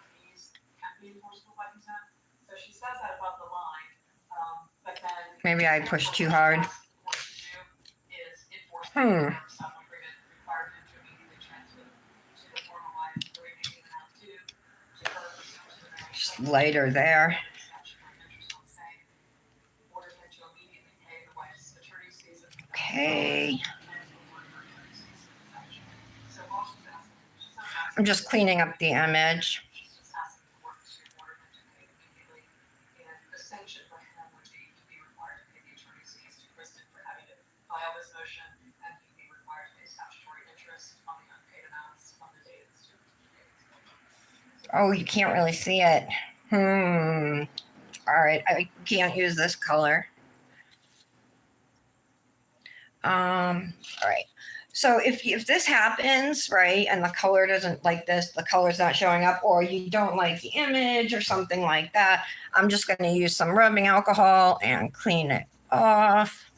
Maybe I pushed too hard. Just lighter there. Okay. I'm just cleaning up the image. sanction for him would be required to pay the attorney's fees to Kristen for having to file this motion, and he'd be required to pay statutory interest on the unpaid amounts on the date it's due. Oh, you can't really see it. All right, I can't use this color. All right. So if this happens, right, and the color doesn't like this, the color's not showing up, or you don't like the image or something like that, I'm just going to use some rubbing alcohol and clean it off.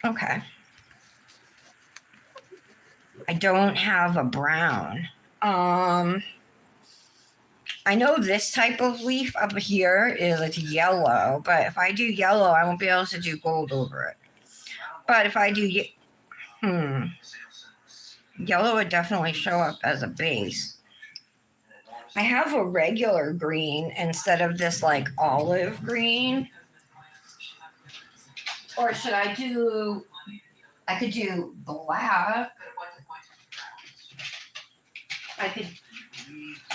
Okay. I don't have a brown. I know this type of leaf up here is it's yellow, but if I do yellow, I won't be able to do gold over it. But if I do, yellow would definitely show up as a base. I have a regular green instead of this like olive green. Or should I do, I could do black. I could,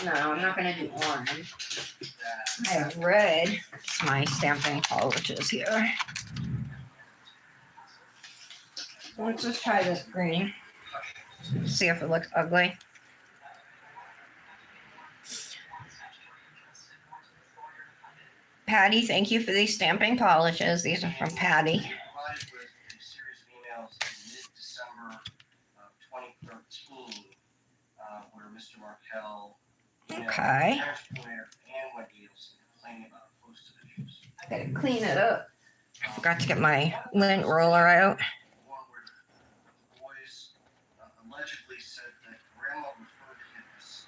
no, I'm not going to do orange. I have red. It's my stamping polishes here. Let's just try this green. See if it looks ugly. Patty, thank you for these stamping polishes. These are from Patty. Provided with a series of emails in mid-December of 2013, where Mr. Markel emailed Okay. Terrence Poyer and Wendy Nielsen complaining about host issues. Gotta clean it up. I forgot to get my lint roller out. One where the boys allegedly said that grandma referred to him as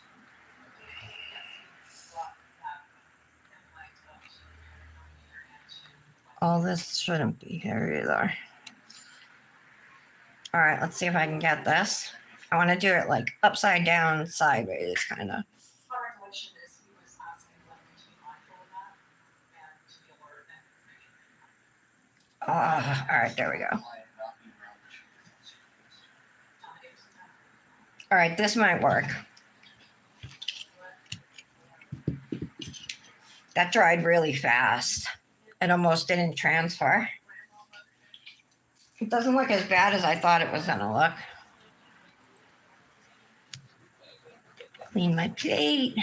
All this shouldn't be here either. All right, let's see if I can get this. I want to do it like upside down, sideways, kind of. My recollection is he was asking them to be mindful of that and to be alert and make it. All right, there we go. client not being around the children. All right, this might work. That dried really fast. It almost didn't transfer. It doesn't look as bad as I thought it was gonna look. Clean my plate.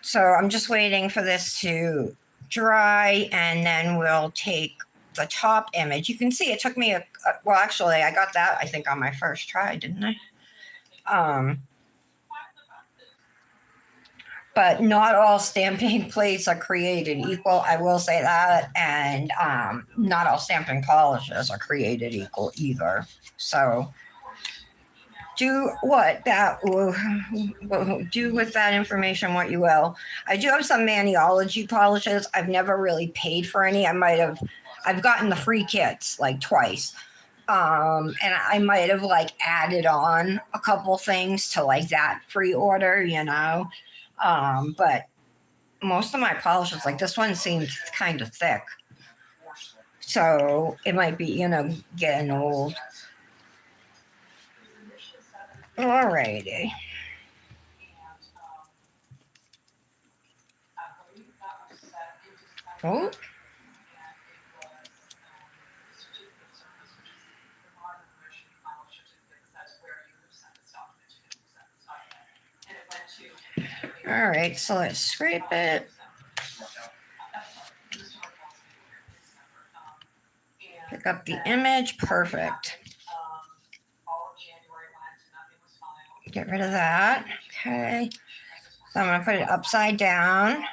So I'm just waiting for this to dry, and then we'll take the top image. You can see it took me well, actually, I got that, I think, on my first try, didn't I? But not all stamping plates are created equal. I will say that, and not all stamping polishes are created equal either. So do what that do with that information what you will. I do have some maniology polishes. I've never really paid for any. I've gotten the free kits like twice. And I might have like added on a couple things to like that pre-order, you know. But most of my polishes, like this one seems kind of thick. So it might be, you know, getting old. Alrighty. Oh. All right, so let's scrape it. Pick up the image. Perfect. Get rid of that. Okay. So I'm going to put it upside down.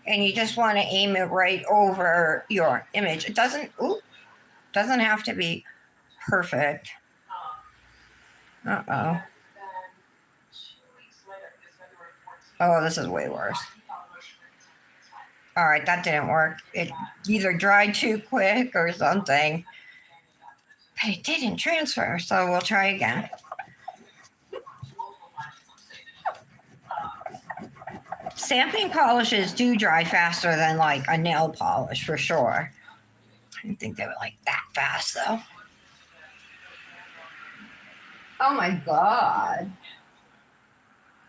And you just want to aim it right over your image. It doesn't have to be perfect. Uh-oh. Oh, this is way worse. All right, that didn't work. It either dried too quick or something. But it didn't transfer, so we'll try again. Stamping polishes do dry faster than like a nail polish for sure. I didn't think they were like that fast though. Oh my god.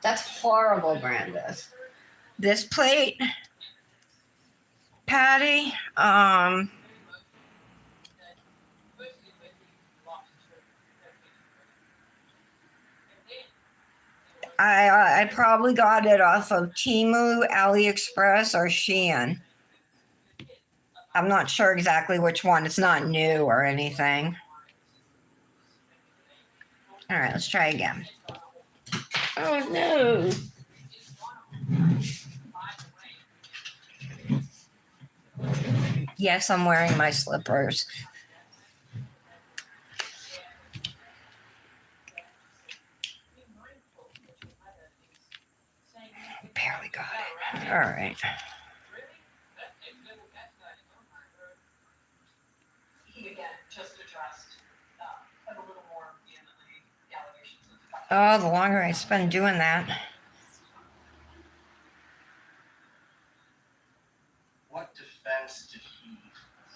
That's horrible, Brandis. This plate, Patty, I probably got it off of Temu, AliExpress, or Shein. I'm not sure exactly which one. It's not new or anything. All right, let's try again. Oh no. Yes, I'm wearing my slippers. Barely got it. All right. He again just addressed a little more vehemently the allegations of. Oh, the longer I spend doing that. What defense did he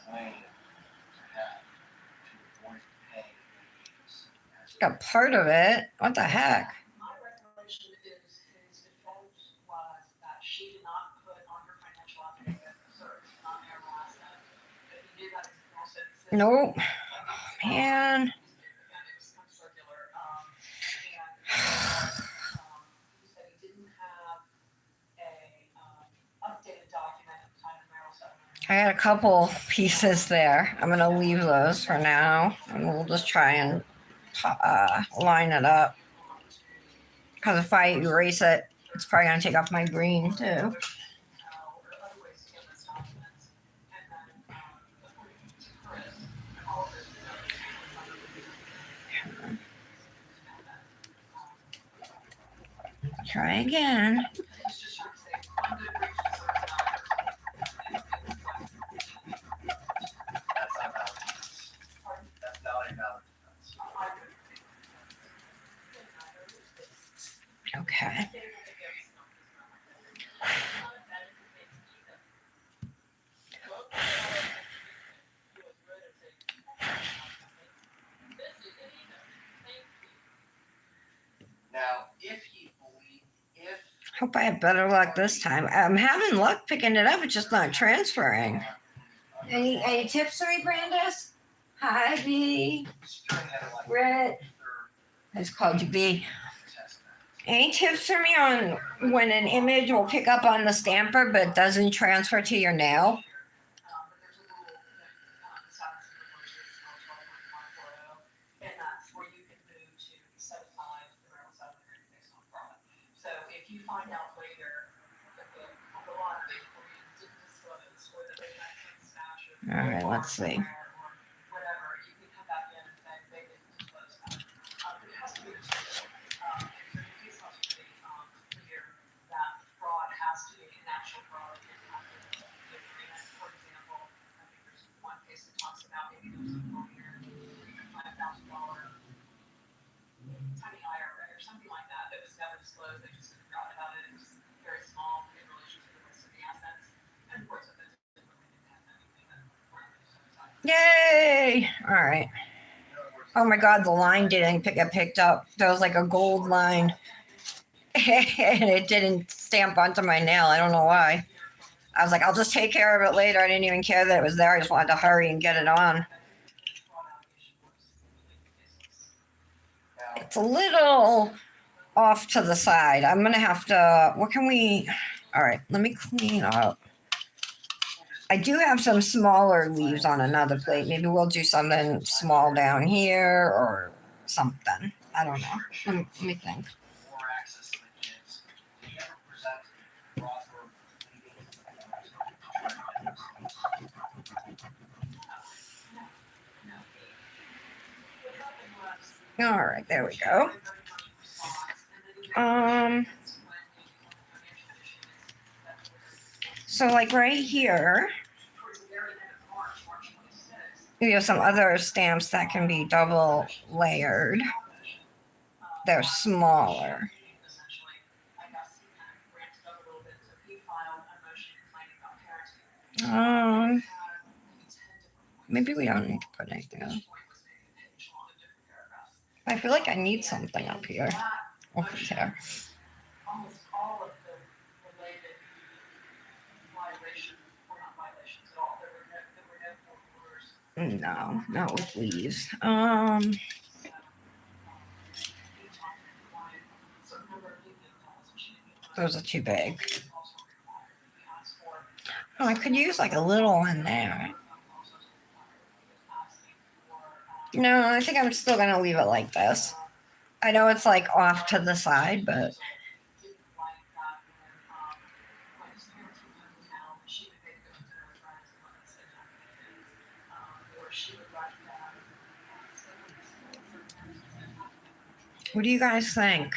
claim to have to avoid paying fees? Got part of it. What the heck? My recollection is his defense was that she did not put on her financial affidavit, so it's not her last name, but he knew that his asset existed. Nope. Man. It was kind of circular. And he said he didn't have a updated document at the time of marital settlement. I had a couple pieces there. I'm gonna leave those for now, and we'll just try and line it up. Because if I erase it, it's probably gonna take off my green too. Try again. That's not a valid defense. Okay. Now, if Hope I have better luck this time. I'm having luck picking it up. It's just not transferring. Any tips for me, Brandis? Hi, B. Red. I just called you B. Any tips for me on when an image will pick up on the stamper but doesn't transfer to your nail? And that's where you can move to set aside the marital settlement agreement based on fraud. So if you find out later that the law didn't disclose or that they had some stash of All right, let's see. or whatever, you can come back in and say they didn't disclose that. But it has to be disclosed. So the case law is pretty clear that fraud has to be an actual fraud in the agreement. For example, I think there's one case that talks about maybe there was a lawyer, $5,000 tiny IRA or something like that that was never disclosed. They just forgot about it. It was very small in relation to the rest of the assets. And of course, it didn't have anything that weren't set aside. Yay! All right. Oh my God, the line didn't get picked up. There was like a gold line, and it didn't stamp onto my nail. I don't know why. I was like, I'll just take care of it later. I didn't even care that it was there. I just wanted to hurry and get it on. It's a little off to the side. I'm gonna have to. What can we? All right, let me clean up. I do have some smaller leaves on another plate. Maybe we'll do something small down here or something. I don't know. Let me think. more access to the kids, did you ever present a proper All right, there we go. So like right here, towards the very end of March, March 26th. we have some other stamps that can be double layered. They're smaller. Essentially, I guess he kind of ramped it up a little bit, so he filed a motion complaining about parenting. Um, Had maybe 10 different points. maybe we don't need to put anything else. Each point was maybe a page long in different paragraphs. I feel like I need something up here. That Over motion, there. almost all of the related violations were not violations at all. There were no court orders. No, not with leaves. So, he talked to the client, so remember, he didn't tell us what she didn't get. Those are too big. He also required, he asked for. Oh, I could use like a little one there. No, I think I'm still gonna leave it like this. I know it's like off to the side, but what do you guys think?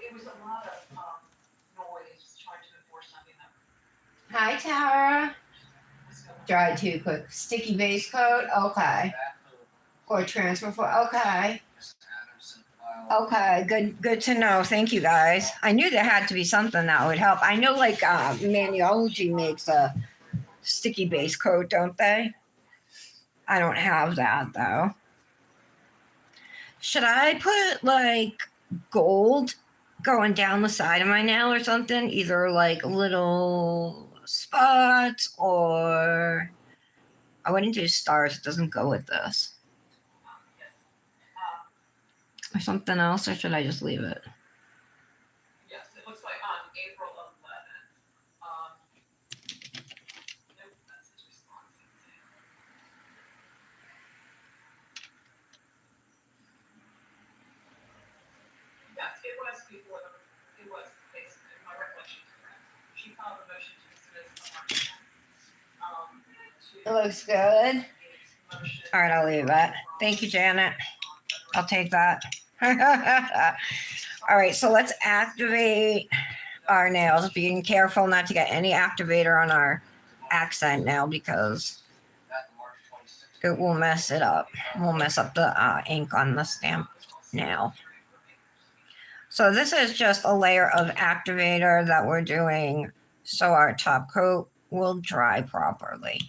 It was a lot of noise trying to enforce something that Hi, Tara. was going on. Dry too quick. Sticky base coat. Okay. Or transfer for. Okay. Okay. Good to know. Thank you guys. I knew there had to be something that would help. I know like Maniology makes a sticky base coat, don't they? I don't have that though. Should I put like gold going down the side of my nail or something? Either like little spots or I wouldn't do stars. It doesn't go with this. Or something else, or should I just leave it? Yes, it looks like on April 11th. No message response. Yes, it was before it was basically, my recollection is correct. She filed a motion to dismiss on March 10th. It looks good. Motion. All right, I'll leave it. Thank you, Janet. I'll take that. All right, so let's activate our nails. Being careful not to get any activator on our accent nail because it will mess it up. We'll mess up the ink on the stamp nail. So this is just a layer of activator that we're doing so our top coat will dry properly.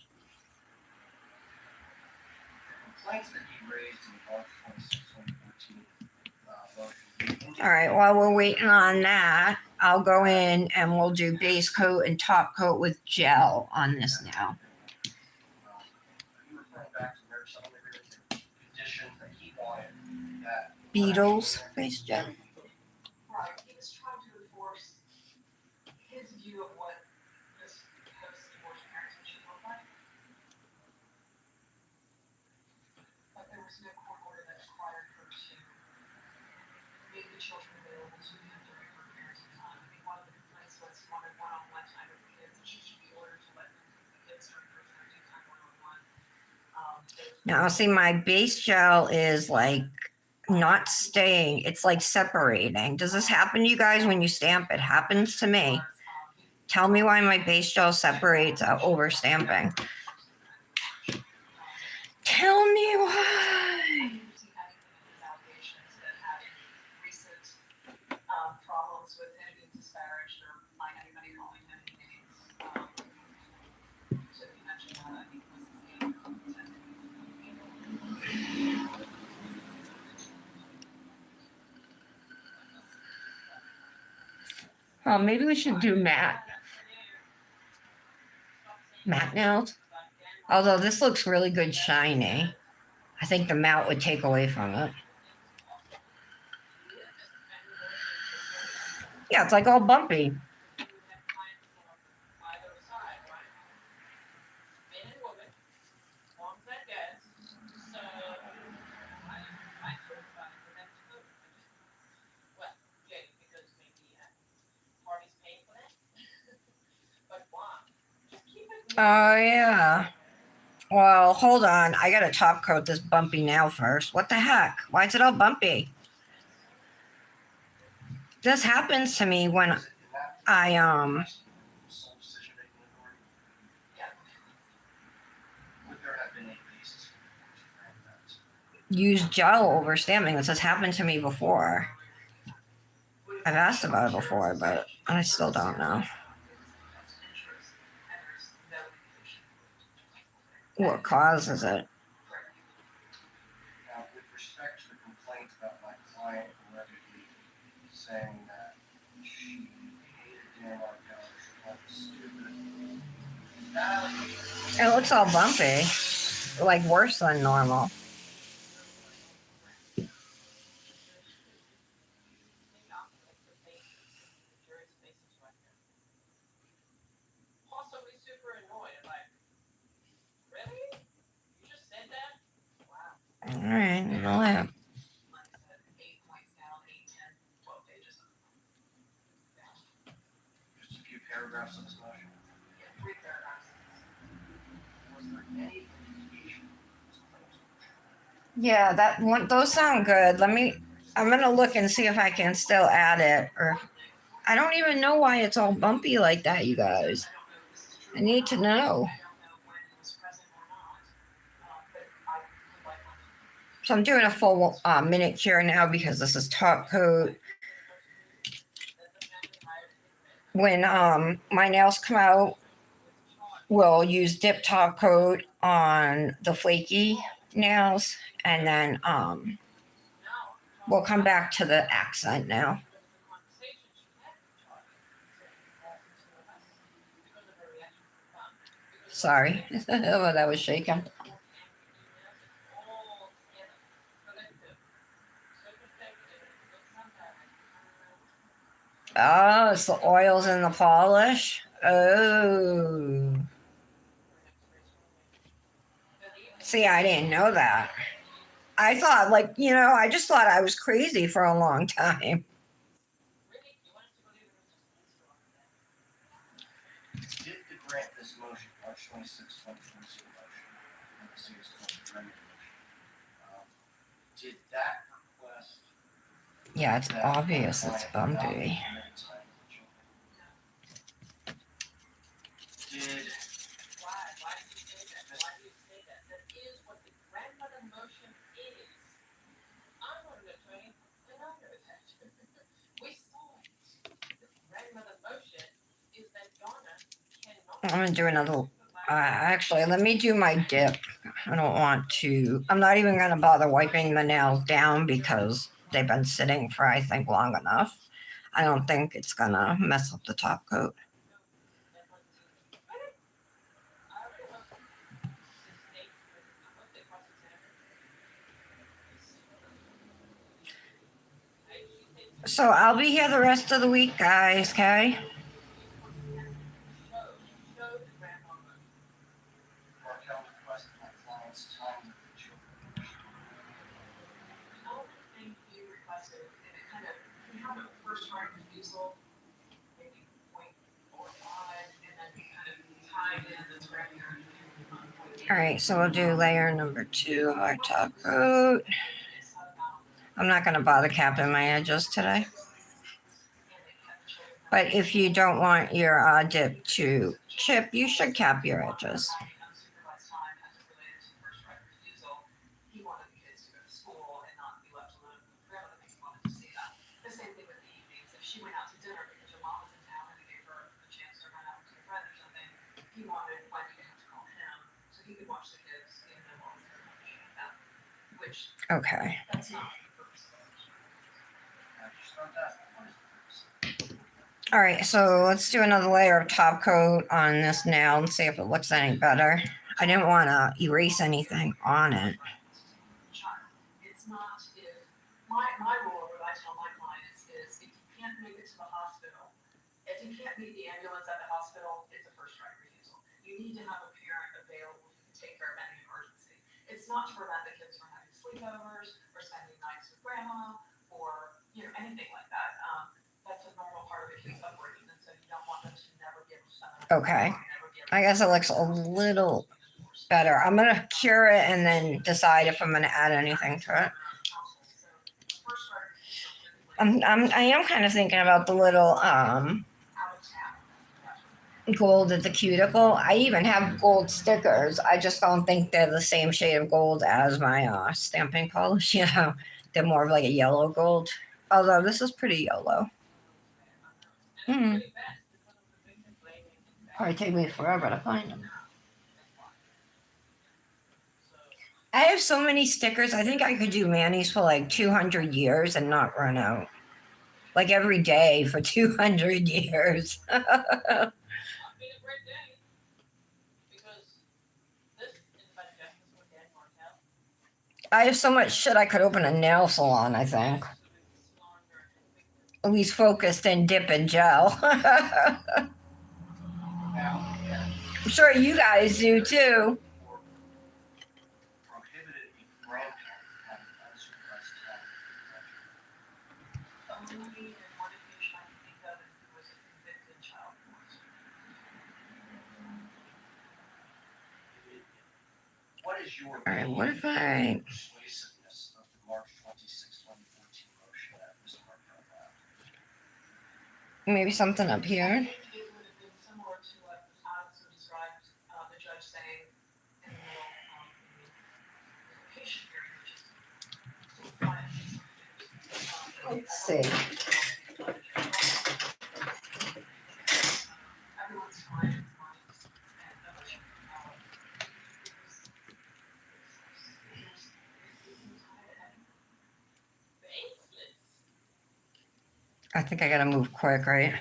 Complaints that he raised in March 26, 2014. All right, while we're waiting on that, I'll go in and we'll do base coat and top coat with gel on this now. You referring back to their settlement agreement, conditions that he wanted that. Beetles base gel. Right, he was trying to enforce his view of what this post-divorce parenting should look like. But there was no court order that required her to make the children available to him during her parenting time. I think one of the complaints was she wanted one-on-one time with the kids, and she should be ordered to let the kids during her parenting time one-on-one. Now, see, my base gel is like not staying, it's like separating. Does this happen to you guys when you stamp? It happens to me. Tell me why my base gel separates over stamping. Tell me why. Problems with him being disparaged or like anybody calling him any names. So he mentioned that I think was his name. Oh, maybe we should do matte nails. Although this looks really good shiny. I think the matte would take away from it. Yeah, it's like all bumpy. Oh, yeah. Well, hold on. I gotta top coat this bumpy nail first. What the heck? Why is it all bumpy? This happens to me when Is it in that I sole decision-making authority? Would there have been a basis for the court to grant that? use gel over stamping. This has happened to me before. I've asked about it before, but I still don't know what causes it. Now, with respect to the complaint about my client allegedly saying that she hated Dan Markel, she called him stupid, that allegation It looks all bumpy, like worse than normal. Also, be super annoyed. I'm like, really? You just said that? Wow. All right, well, yeah. Like I said, 8 points down, 8, 10, 12 pages. just a few paragraphs of this motion. Yeah, 3 paragraphs. Was there any indication this claim was Yeah, that one. Those sound good. I'm gonna look and see if I can still add it. Or I don't even know why it's all bumpy like that, you guys. I need to know. I don't know when he was present or not, but I would like one. So I'm doing a full manicure now because this is top coat. When my nails come out, we'll use dip top coat on the flaky nails, and then we'll come back to the accent now. Sorry, oh, that was shaking. Oh, it's the oils in the polish. Oh, see, I didn't know that. I thought, I just thought I was crazy for a long time. Did the grant this motion, March 26, 2022 motion, and the city's court remedy motion, did that request Yeah, it's that obvious my it's client not bumpy. commit time with children? Did Why do you say that? Why do you say that? That is what the grandmother motion is. I'm not an attorney, and I know that. We saw it. The grandmother motion is that Donna cannot. I'm gonna do another. Actually, let me do my dip. I don't want to. I'm not even gonna bother wiping the nails down because they've been sitting for I think long enough. I don't think it's gonna mess up the top coat. So I'll be here the rest of the week, guys. Okay. Markel requested my client's time with the children? I don't think he requested, and it kind of, he had a first right refusal, maybe 0.45, and then he kind of tied in this grandparent. All right. So we'll do layer number 2 of our top coat. I'm not gonna bother capping my edges today. But if you don't want your dip to chip, you should cap your edges. Unsupervised time as it related to first right refusal. He wanted the kids to go to school and not be left alone with the grandmother. He wanted to see that. The same thing with the evenings. If she went out to dinner because your mom was in town and it gave her a chance to run out with a friend or something, he wanted Wendy to have to call him so he could watch the kids in the mom's that. Which Okay. that's not the purpose of it. Now, just start that. What is the purpose? All right, so let's do another layer of top coat on this nail and see if it looks any better. I didn't want to erase anything on it. It's not if my rule, what I tell my clients is if you can't make it to the hospital, if you can't meet the ambulance at the hospital, it's a first right refusal. You need to have a parent available who can take care of any emergency. It's not to prevent the kids from having sleepovers or spending nights with grandma or anything like that. That's a normal part of a kid's upbringing, and so you don't want them to never be able to spend. Okay. Never be I guess it looks a little better. I'm gonna cure it and then decide if I'm gonna add anything to it. I am kind of thinking about the little gold at the cuticle. I even have gold stickers. I just don't think they're the same shade of gold as my stamping polish. You know, they're more of like a yellow gold. Although this is pretty yellow. Hmm. Probably take me forever to find them. I have so many stickers. I think I could do manis for like 200 years and not run out. Like every day for 200 years. I have so much shit I could open a nail salon, I think. At least focused in dip and gel. I'm Now, again, sure you guys do too. prohibited a grandparent from having unsupervised time. Only in one occasion I can think of, and who was a convicted child molester. What is your All right, what if opinion on I the persuasiveness of the March 26, 2014 motion that Mr. Markel filed? maybe something up here? I think it would have been similar to what Alex described, the judge saying in the middle of the vacation period, which is still fine. Let's see. Everyone's time and money and emotional power. I think I gotta move quick, right?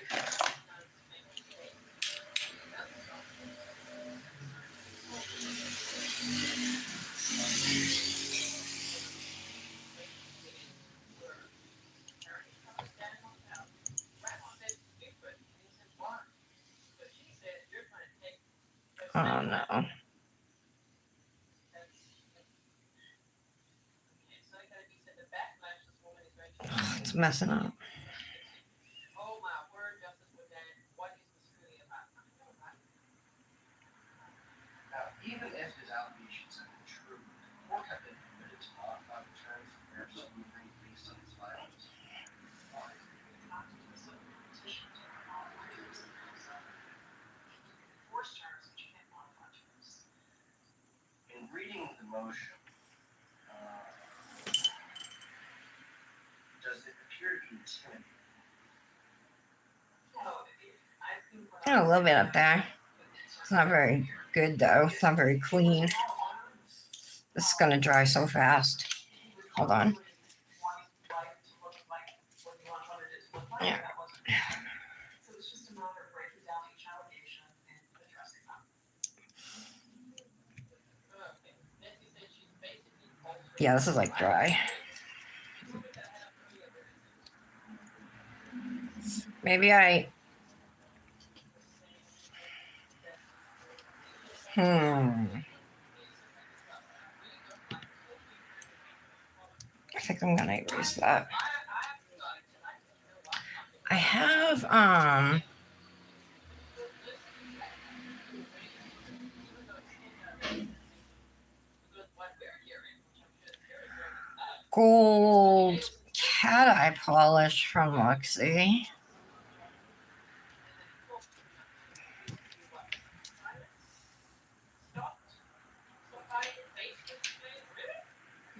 Oh no. It's messing up. Oh my word, Justice Boudin, what is the scrutiny about? Now, even if his allegations have been true, the court have been permitted to modify the terms of marriage delivery based on his violence. Force terms, but you can't modify terms. In reading the motion, does it appear to be intimidating? Yeah, a little bit up there. It's not very good though. It's not very clean. This is gonna dry so fast. Hold on. Yeah. So it's just a matter of breaking down each allegation and addressing them. Yeah, this is like dry. Maybe I. I think I'm gonna erase that. I have gold cat eye polish from Luxie.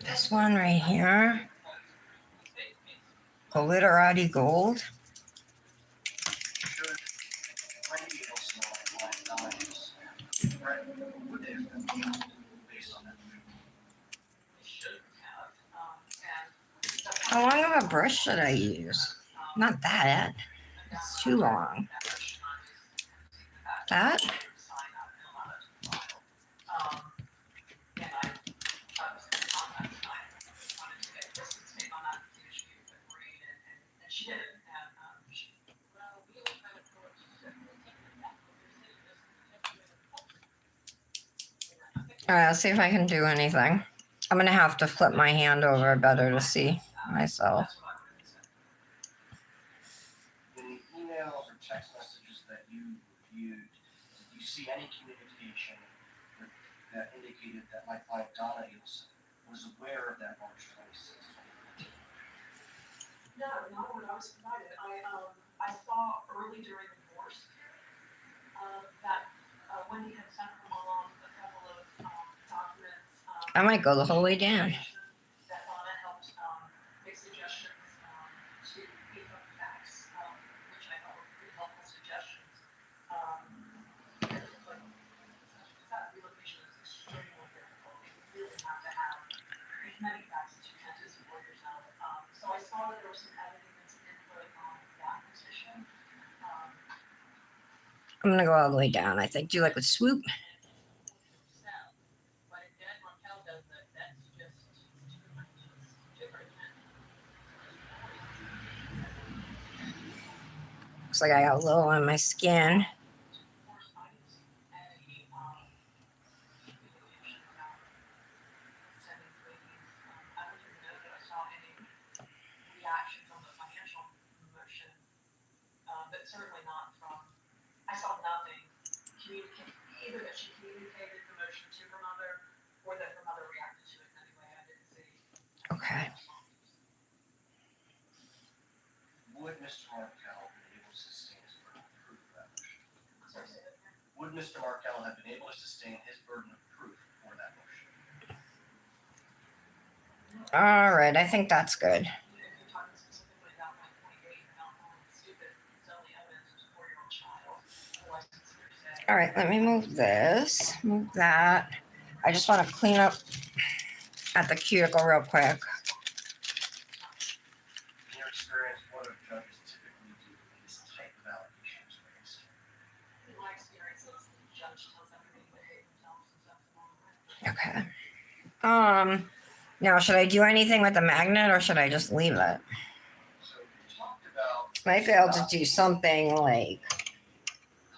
This one right here. Glitterati gold. Should Wendy Wilson like dies, Brett, would they have been killed based on that motion? How long of a brush should I use? Not that. It's too long. That? She did. All right, let's see if I can do anything. I'm gonna have to flip my hand over better to see myself. In the emails or text messages that you reviewed, did you see any communication that indicated that my client Donna Adelson was aware of that March 26th, 2014? No, not what I was provided. I saw early during the divorce period, that, Wendy had sent her mom a couple of, documents, I might go the whole way down. that Donna helped, make suggestions, to beef up the facts, which I thought were pretty helpful suggestions. But that relocation is extremely difficult. You really have to have as many facts as you can to support yourself. So I saw that there was some editing and some input on that petition. I'm gonna go all the way down. I think. Do you like with swoop? But if Dan Markel does that, that's just too much. Different. Looks like I got a little on my skin. Divorce, I didn't see any, communication about sending pleadings. I don't even know that I saw any reactions on the financial motion, but certainly not from, I saw nothing communicate, either that she communicated the motion to her mother or that her mother reacted to it in any way. I didn't see. Okay. Would Mr. Markel have been able to sustain his burden of proof for that motion? I'm sorry, say that again. Would Mr. Markel have been able to sustain his burden of proof for that motion? All right. I think that's good. If you're talking specifically about my point eight, about calling it stupid, it's only evidence of a 4-year-old child. Otherwise, it's hearsay. All right. Let me move this. Move that. I just want to clean up at the cuticle real quick. In your experience, what do judges typically do when this type of allegation is raised? In my experience, the judge tells everybody to behave themselves and that's the wrong way. Okay. Now should I do anything with the magnet or should I just leave it? So you talked about Might be able to do something like.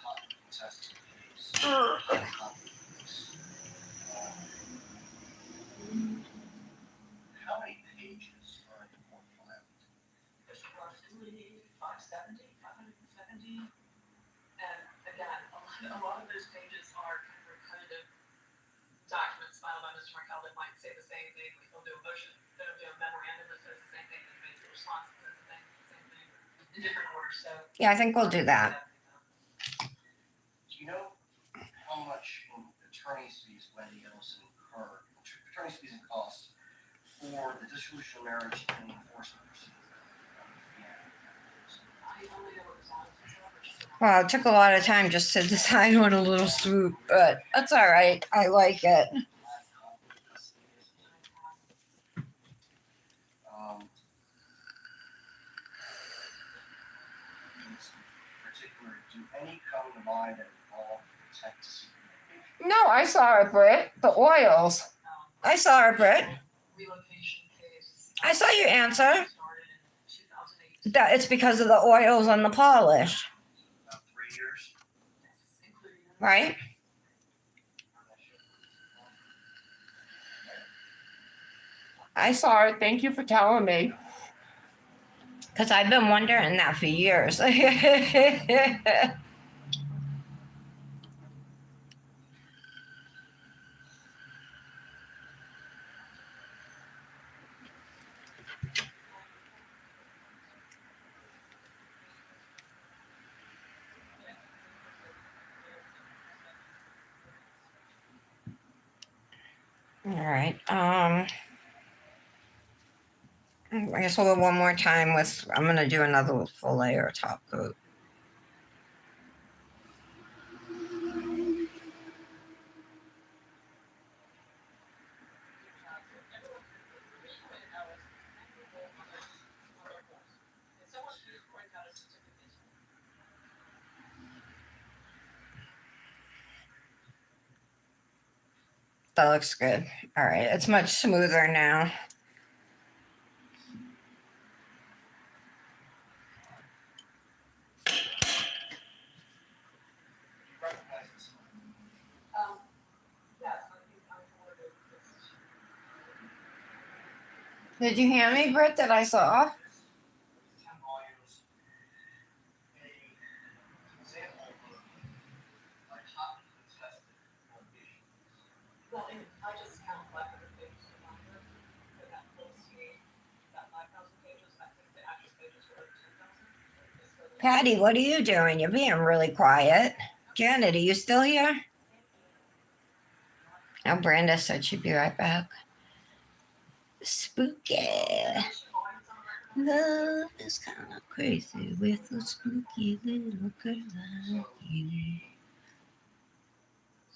hotly contested case. Hotly case. How many pages are in the court file? There's roughly 570, 570. And again, a lot of those pages are kind of repetitive documents filed by Mr. Markel that might say the same thing. Like they'll do a motion, they'll do a memorandum that says the same thing, and maybe the response that says the same thing in different orders. So Yeah, I think we'll do that. Do you know how much in attorney's fees Wendy Adelson incurred, attorney's fees and costs for the dissolution of marriage and the enforcement proceedings? I only know what was on it. Well, it took a lot of time just to decide on a little swoop, but that's all right. I like it. In particular, do any come to mind that involve intent to seek relocation? No, I saw it, Britt. The oils. I saw it, Britt. Relocation case. I saw your answer. Started in 2018. That it's because of the oils on the polish, About 3 years. Including right? I saw it. Thank you for telling me. Because I've been wondering that for years. All right. I guess we'll go one more time with. I'm gonna do another full layer top coat. That looks good. All right, it's much smoother now. Recognize this one. yes, I think I forwarded this. Did you hear me, Britt, that I saw? 10 volumes. A example of like hotly Patty, what are you doing? You're being really quiet. Janet, are you still here? Oh, Brenda said she'd be right back. Spooky. Love is kind of crazy with a spooky little girl like you.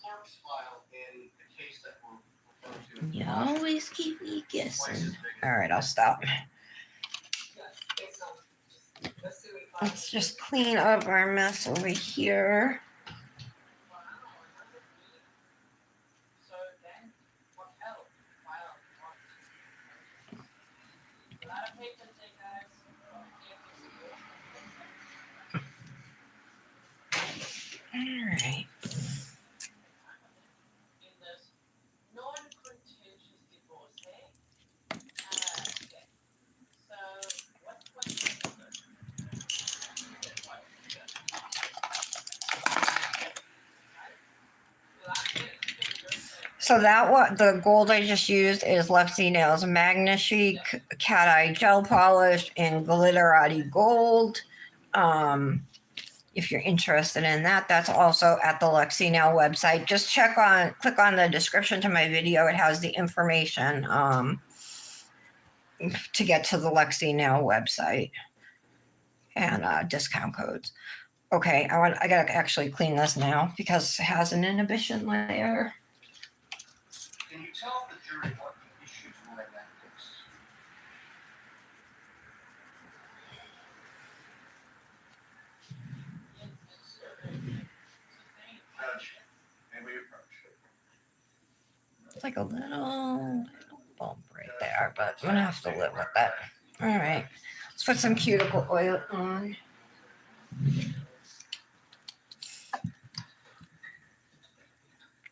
Clerk's file in the case that we're referring to. You always keep me guessing. All right, I'll stop. Let's just clean up our mess over here. So then, what else? Wow. A lot of patience, guys. All right. In this non-contentious divorce, okay. So, what's So that what the gold I just used is Luxie Nail's Magna Chic Cat Eye Gel Polish in Glitterati Gold. If you're interested in that, that's also at the Luxie Nail website. Just click on the description to my video. It has the information to get to the Luxie Nail website and discount codes. Okay, I gotta actually clean this now because it has an inhibition layer. Can you tell the jury what the issues were in that case? Judge, may we approach? It's like a little bump right there, but I'm gonna have to live with that. All right, let's put some cuticle oil on.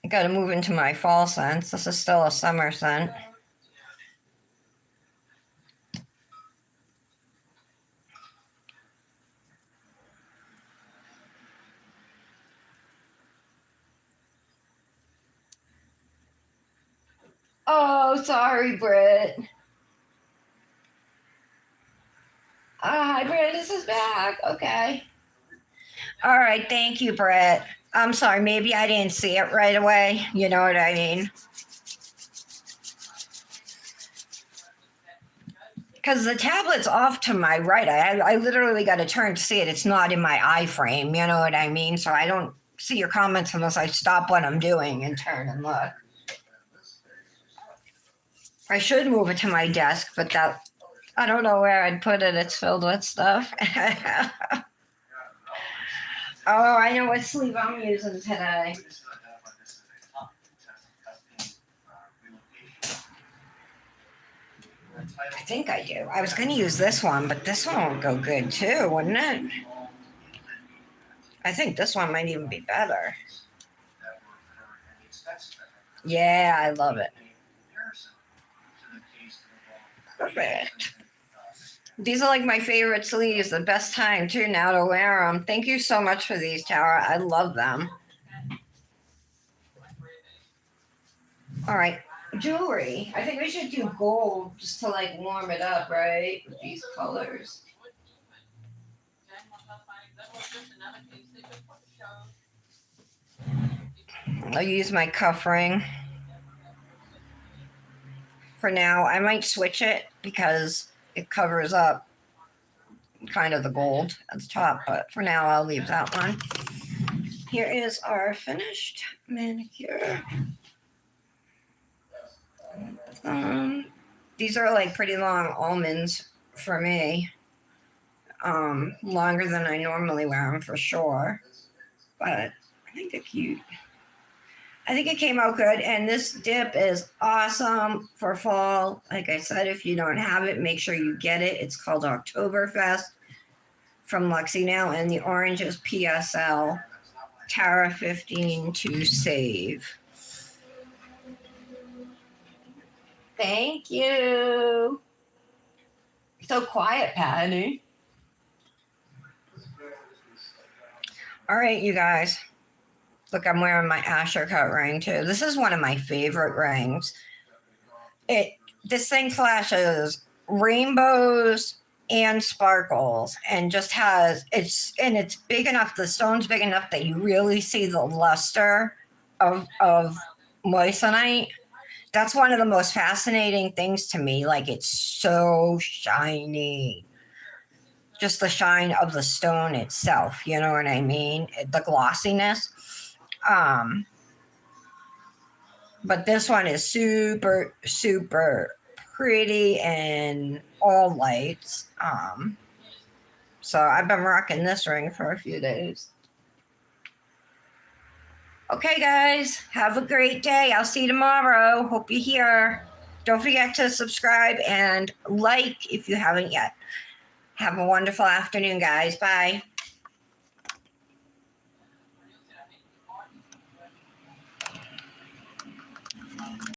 I gotta move into my fall scents. This is still a summer scent. Oh, sorry, Britt. Hi, Britt. This is back. Okay. All right. Thank you, Britt. I'm sorry. Maybe I didn't see it right away. You know what I mean? Because the tablet's off to my right. I literally got to turn to see it. It's not in my eye frame. You know what I mean? So I don't see your comments unless I stop what I'm doing and turn and look. I should move it to my desk, but that I don't know where I'd put it. It's filled with stuff. Oh, I know what sleeve I'm using today. I think I do. I was going to use this one, but this one would go good too, wouldn't it? I think this one might even be better. Yeah, I love it. Perfect. These are like my favorite sleeves. The best time too now to wear them. Thank you so much for these, Tara. I love them. All right, jewelry. I think we should do gold just to like warm it up, right? With these colors. I'll use my cuff ring. For now, I might switch it because it covers up kind of the gold at the top, but for now I'll leave that one. Here is our finished manicure. These are like pretty long almonds for me. Longer than I normally wear them for sure, but I think they're cute. I think it came out good, and this dip is awesome for fall. Like I said, if you don't have it, make sure you get it. It's called Oktoberfest from Luxie Nail, and the orange is PSL. Tara 15 to save. Thank you. So quiet, Patty. All right, you guys. Look, I'm wearing my Asher cut ring too. This is one of my favorite rings. This thing flashes rainbows and sparkles, and just has it's big enough. The stone's big enough that you really see the luster of moissanite. That's one of the most fascinating things to me. Like, it's so shiny. Just the shine of the stone itself, you know what I mean? The glossiness. Um, but this one is super, super pretty and all lights. So I've been rocking this ring for a few days. Okay, guys, have a great day. I'll see you tomorrow. Hope you're here. Don't forget to subscribe and like if you haven't yet. Have a wonderful afternoon, guys. Bye.